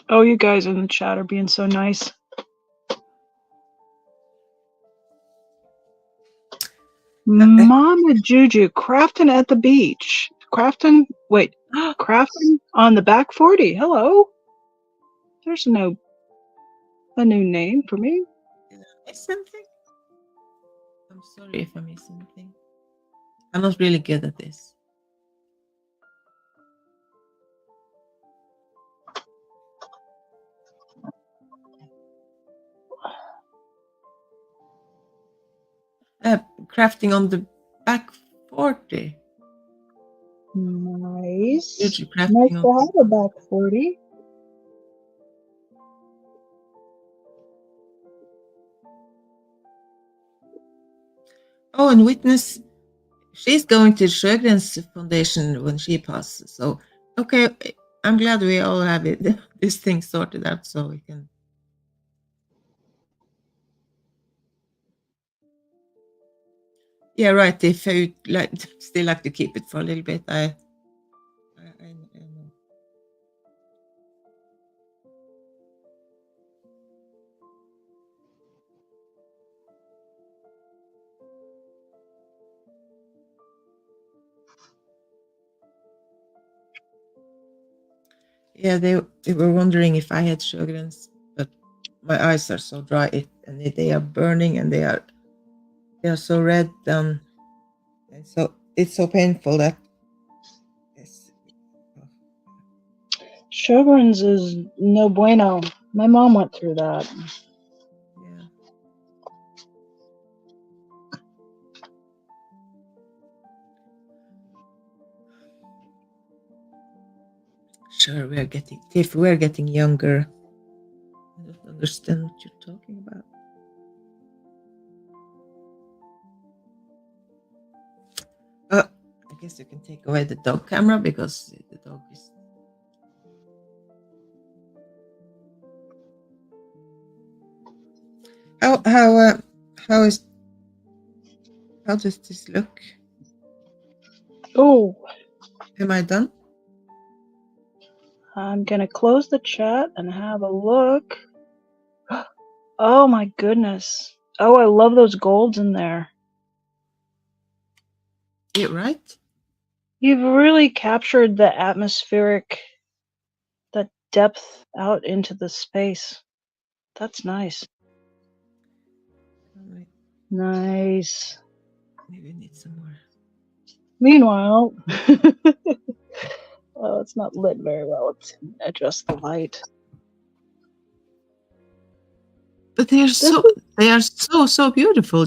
Oh, you guys in the chat are being so nice. Mama Juju, Crafton at the beach. Crafton on the back 40. Hello. There's a new name for me. Did I miss something? I'm sorry if I missed something. I'm not really good at this. Crafting on the back 40. Nice. Nice to have a back 40. Oh, and witness, she's going to Sjögren's foundation when she passes. So, okay, I'm glad we all have this thing sorted out so we can. Yeah, right. If you still like to keep it for a little bit, I know. Yeah, they were wondering if I had Sjögren's, but my eyes are so dry and they are burning and they are so red, and so it's so painful that. Sjögren's is no bueno. My mom went through that. Yeah. Sure, we're getting younger. I don't understand what you're talking about. I guess you can take away the dog camera because the dog is. How does this look? Oh. Am I done? I'm gonna close the chat and have a look. Oh my goodness. Oh, I love those golds in there. Yeah, right? You've really captured the atmospheric, the depth out into the space. That's nice. Right. Nice. Maybe we need some more. Meanwhile, oh, it's not lit very well. Let's adjust the light. But they are so beautiful.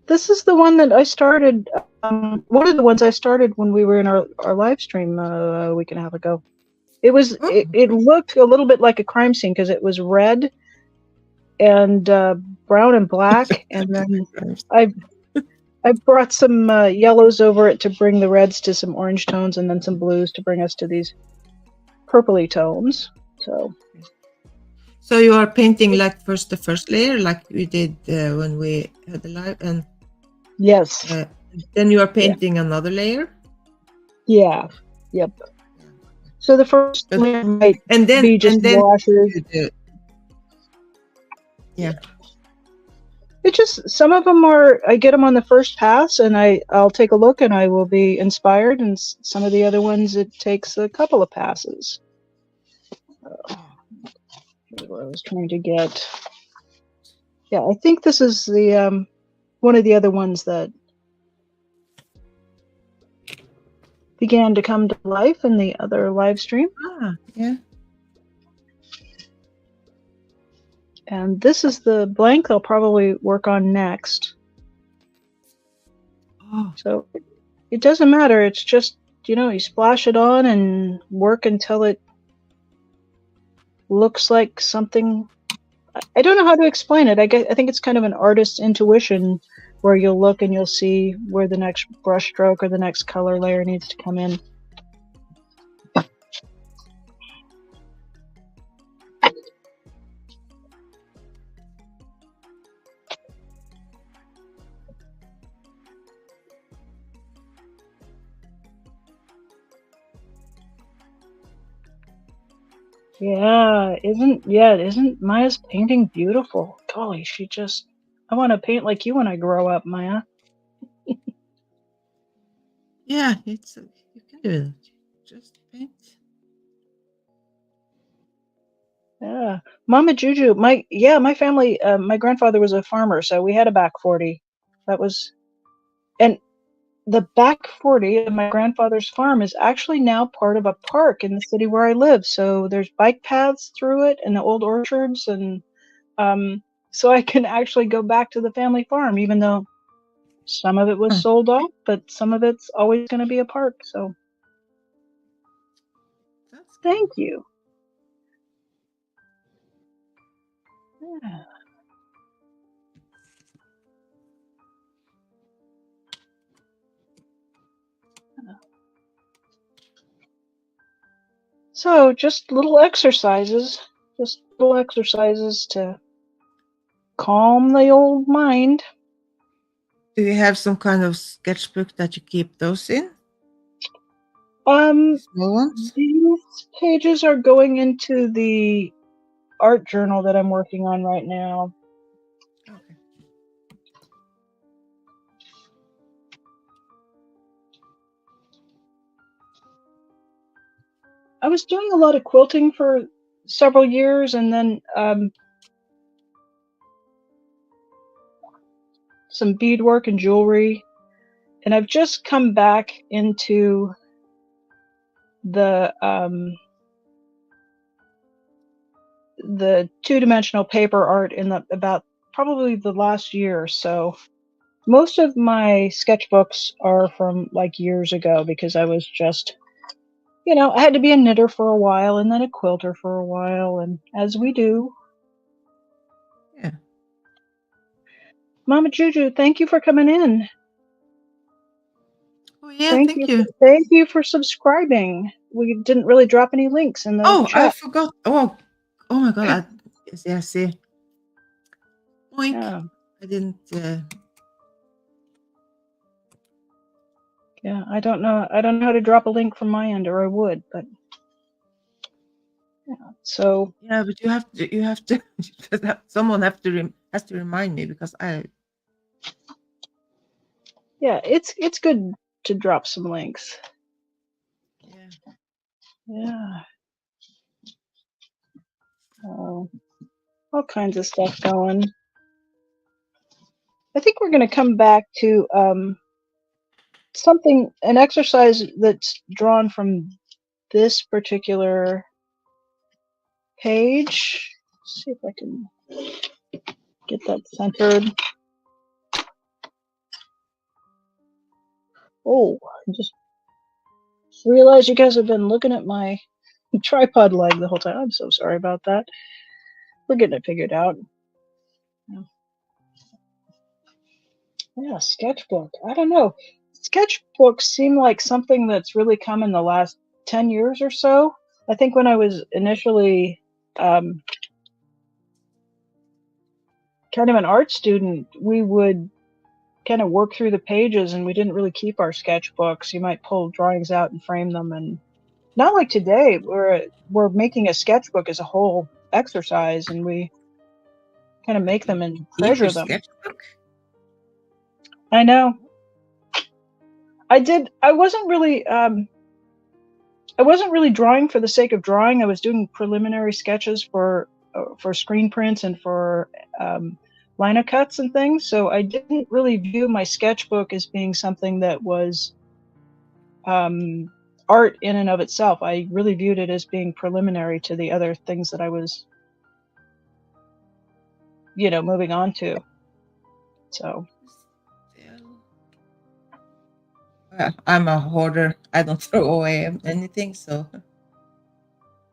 This is the one that I started. One of the ones I started when we were in our live stream a week and a half ago. It was it looked a little bit like a crime scene because it was red and brown and black, and then I brought some yellows over it to bring the reds to some orange tones, and then some blues to bring us to these purpley tones. So you are painting like the first layer, like we did when we had the live, and yes. Then you are painting another layer. Yeah. Yep. So the first layer might be just washes. Yeah. It just, some of them are, I get them on the first pass and I'll take a look and I will be inspired, and some of the other ones it takes a couple of passes. What I was trying to get. Yeah, I think this is the one of the other ones that began to come to life in the other live stream. Yeah. And this is the blank I'll probably work on next. Oh. So it doesn't matter. It's just, you splash it on and work until it looks like something. I don't know how to explain it. I think it's kind of an artist's intuition, where you'll look and you'll see where the next brush stroke or the next color layer needs to come in. Yeah, isn't Maya's painting beautiful? Golly, I want to paint like you when I grow up, Maya. Yeah, it's you can do it. Just paint. Yeah, Mama Juju, my family, my grandfather was a farmer, so we had a back 40. And the back 40 of my grandfather's farm is actually now part of a park in the city where I live. So there's bike paths through it and the old orchards, and so I can actually go back to the family farm, even though some of it was sold off, but some of it's always going to be a park. So That's cool. thank you. Yeah. So just little exercises to calm the old mind. Do you have some kind of sketchbook that you keep those in? Small ones? These pages are going into the art journal that I'm working on right now. Okay. I was doing a lot of quilting for several years, and then some beadwork and jewelry, and I've just come back into the two-dimensional paper art in about probably the last year or so. Most of my sketchbooks are from like years ago, because I was just, I had to be a knitter for a while and then a quilter for a while, and as we do. Yeah. Mama Juju, thank you for coming in. Oh yeah, thank you. Thank you for subscribing. We didn't really drop any links in the chat. I forgot. Oh my god. I see. Oink. Yeah. I didn't. Yeah, I don't know how to drop a link from my end, or I would, but yeah. So yeah, but you have to. Someone has to remind me, because I. Yeah, it's good to drop some links. Yeah. Yeah. All kinds of stuff going. I think we're going to come back to an exercise that's drawn from this particular page. Let's see if I can get that centered. Oh, I just realized you guys have been looking at my tripod leg the whole time. I'm so sorry about that. We're getting it figured out. Yeah, sketchbook. I don't know. Sketchbooks seem like something that's really come in the last 10 years or so. I think when I was initially kind of an art student, we would kind of work through the pages, and we didn't really keep our sketchbooks. You might pull drawings out and frame them, and not like today, we're making a sketchbook as a whole exercise, and we kind of make them and Keep your treasure them. sketchbook. I know. I wasn't really drawing for the sake of drawing. I was doing preliminary sketches for screen prints and for lino cuts and things. So I didn't really view my sketchbook as being something that was art in and of itself. I really viewed it as being preliminary to the other things that I was, moving on to. So. I'm a hoarder. I don't throw away anything, so.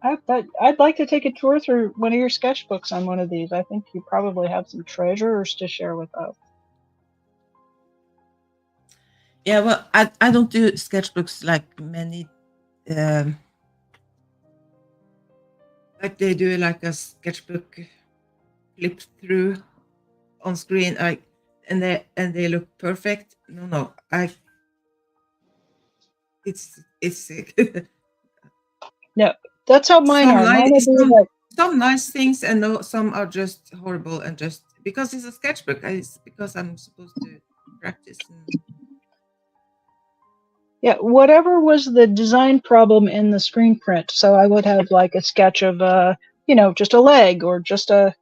I'd like to take a tour through one of your sketchbooks on one of these. I think you probably have some treasures to share with us. Yeah, well, I don't do sketchbooks like many, like they do like a sketchbook flip through on screen, and they look perfect. No, it's No, that's how mine are. Mine are some nice things, and some are just horrible, and just because it's a sketchbook, it's because I'm supposed to practice. Yeah, whatever was the design problem in the screen print. So I would have like a sketch of just a leg, or just a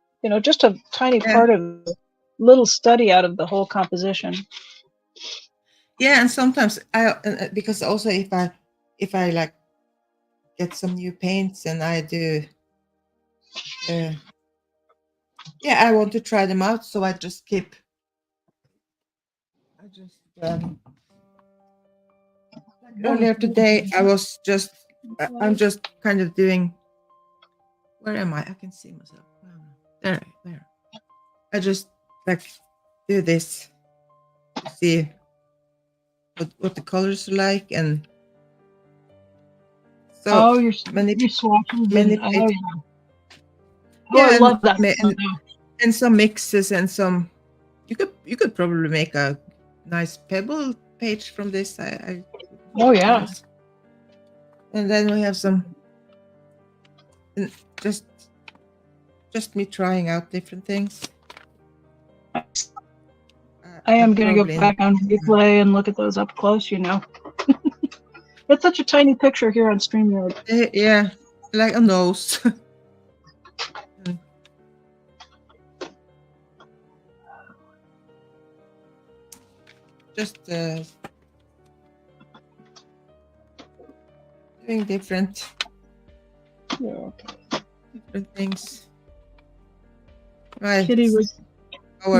tiny part of little study out of the whole composition. Yeah, and sometimes because also if I like get some new paints and I do I want to try them out, so I just earlier today I'm just kind of doing, where am I can see myself there. I just like do this to see what the colors are like, and so you're swatches many pages. I love that. And some mixes, and some you could probably make a nice pebble page from this. Oh yeah. Nice. And then we have some, and just me trying out different things. I am going to go back on replay and look at those up close, It's such a tiny picture here on StreamYard. Yeah, like a nose. Just doing different things. Right.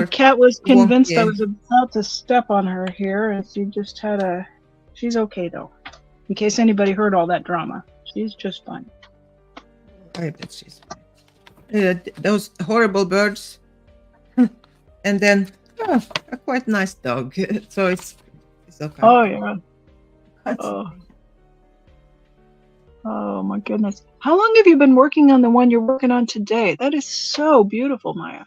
Cat was convinced I was about to step on her here, and she just had she's okay though. In case anybody heard all that drama, she's just fine. I bet she's fine. Those horrible birds, and then a quite nice dog. So it's okay. Oh yeah. Oh my goodness! How long have you been working on the one you're working on today? That is so beautiful, Maya.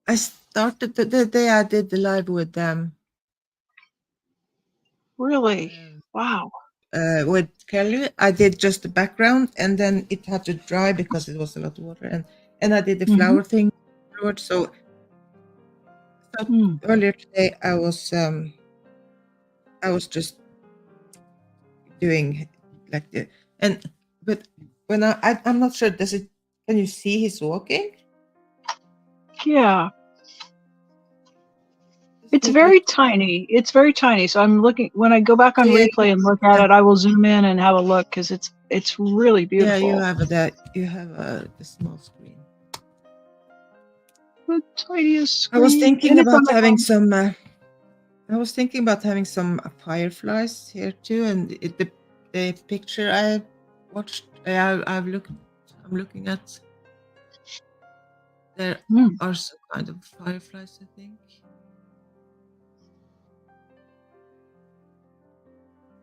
I started the day I did the live with them. Really? Wow. With Kelly, I did just the background, and then it had to dry because it was a lot of water, and I did the flower thing afterwards. So earlier today I was just doing like but when I'm not sure, can you see he's walking? Yeah. It's very tiny. It's very tiny. So I'm looking, when I go back on replay and look at it, I will zoom in and have a look, because it's really beautiful. Yeah, you have the small screen. The tiniest screen. I was thinking about having some fireflies here too, and the picture I watched, I'm looking at, there are some kind of fireflies, I think.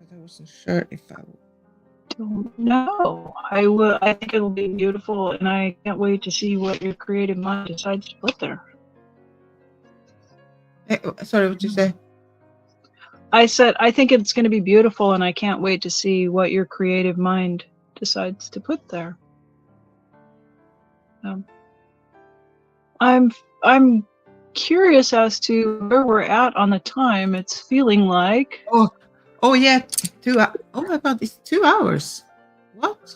But I wasn't sure if I would. Don't know. I think it'll be beautiful, and I can't wait to see what your creative mind decides to put there. Hey, sorry, what did you say? I said I think it's going to be beautiful, and I can't wait to see what your creative mind decides to put there. I'm curious as to where we're at on the time. It's feeling like Oh yeah, 2 hours. Oh my god, it's 2 hours. What?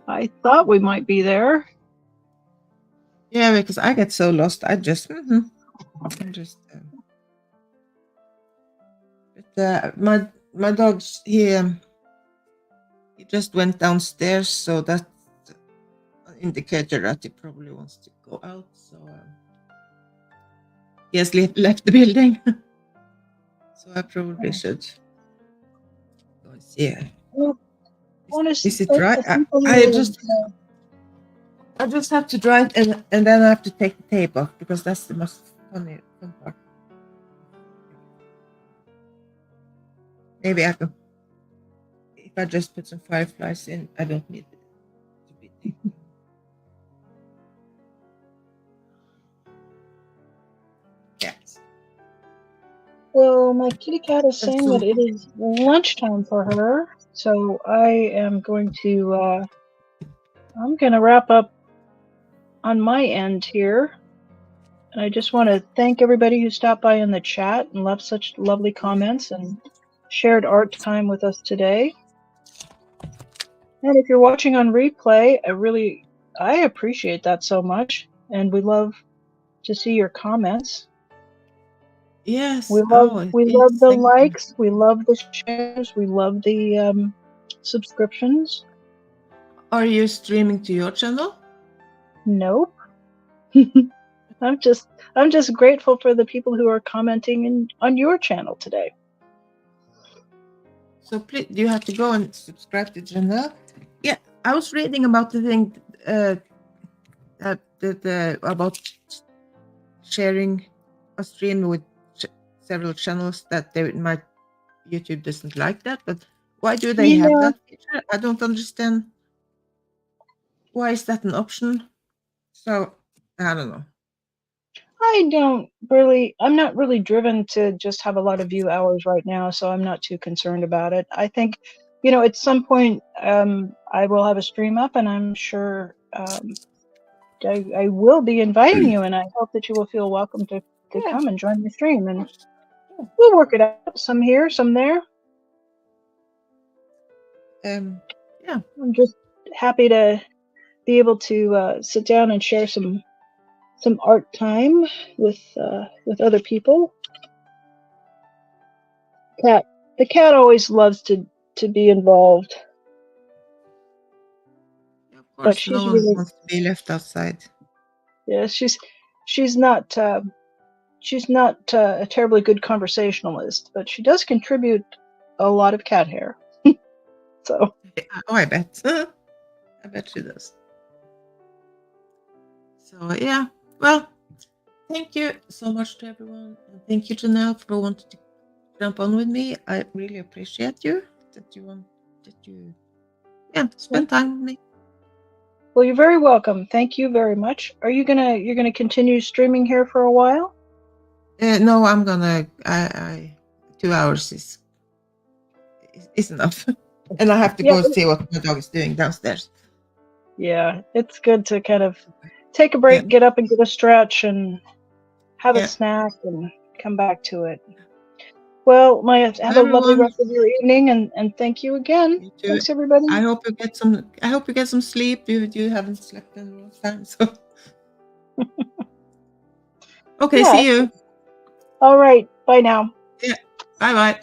I thought we might be there. Yeah, because I get so lost. I just, I just. My dog's he just went downstairs, so that's an indicator that he probably wants to go out. So he has left the building. So I probably should go and see. Well, Is it right? I just have to dry it, and then I have to take the tape off because that's the most fun part. Maybe I can. If I just put some fireflies in, I don't need it to be taped. Yes. Well, my kitty cat is saying that it is lunchtime for her, so I am going to I'm gonna wrap up on my end here. And I just want to thank everybody who stopped by in the chat and left such lovely comments and shared art time with us today. And if you're watching on replay, I appreciate that so much, and we love to see your comments. Yes. We love the likes, we love the shares, we love the subscriptions. Are you streaming to your channel? Nope. I'm just grateful for the people who are commenting on your channel today. So please, you have to go and subscribe to Janelle. Yeah, I was reading about the thing about sharing a stream with several channels that my YouTube doesn't like that. But why do they have that feature? I don't understand. Why is that an option? So I don't know. I'm not really driven to just have a lot of view hours right now, so I'm not too concerned about it. I think, at some point, I will have a stream up, and I'm sure I will be inviting you, and I hope that you will feel welcome to come and join the stream, and we'll work it out. Some here, some there. Yeah. I'm just happy to be able to sit down and share some art time with other people. The cat always loves to be involved. Yeah, of course, no one wants to be left outside. Yeah, she's not a terribly good conversationalist, but she does contribute a lot of cat hair. So. Oh, I bet. I bet she does. So yeah, well, thank you so much to everyone, and thank you, Janelle, for wanting to jump on with me. I really appreciate you that you spend time with me. Well, you're very welcome. Thank you very much. Are you you're gonna continue streaming here for a while? No, I'm gonna. 2 hours is enough, and I have to go see what my dog is doing downstairs. Yeah, it's good to kind of take a break, get up and get a stretch, and have a snack, and come back to it. Well, have a lovely rest of your evening, and thank you again. Thanks, everybody. I hope you get some sleep. You haven't slept in a long time, so. Okay, see you. All right, bye now. Yeah, bye.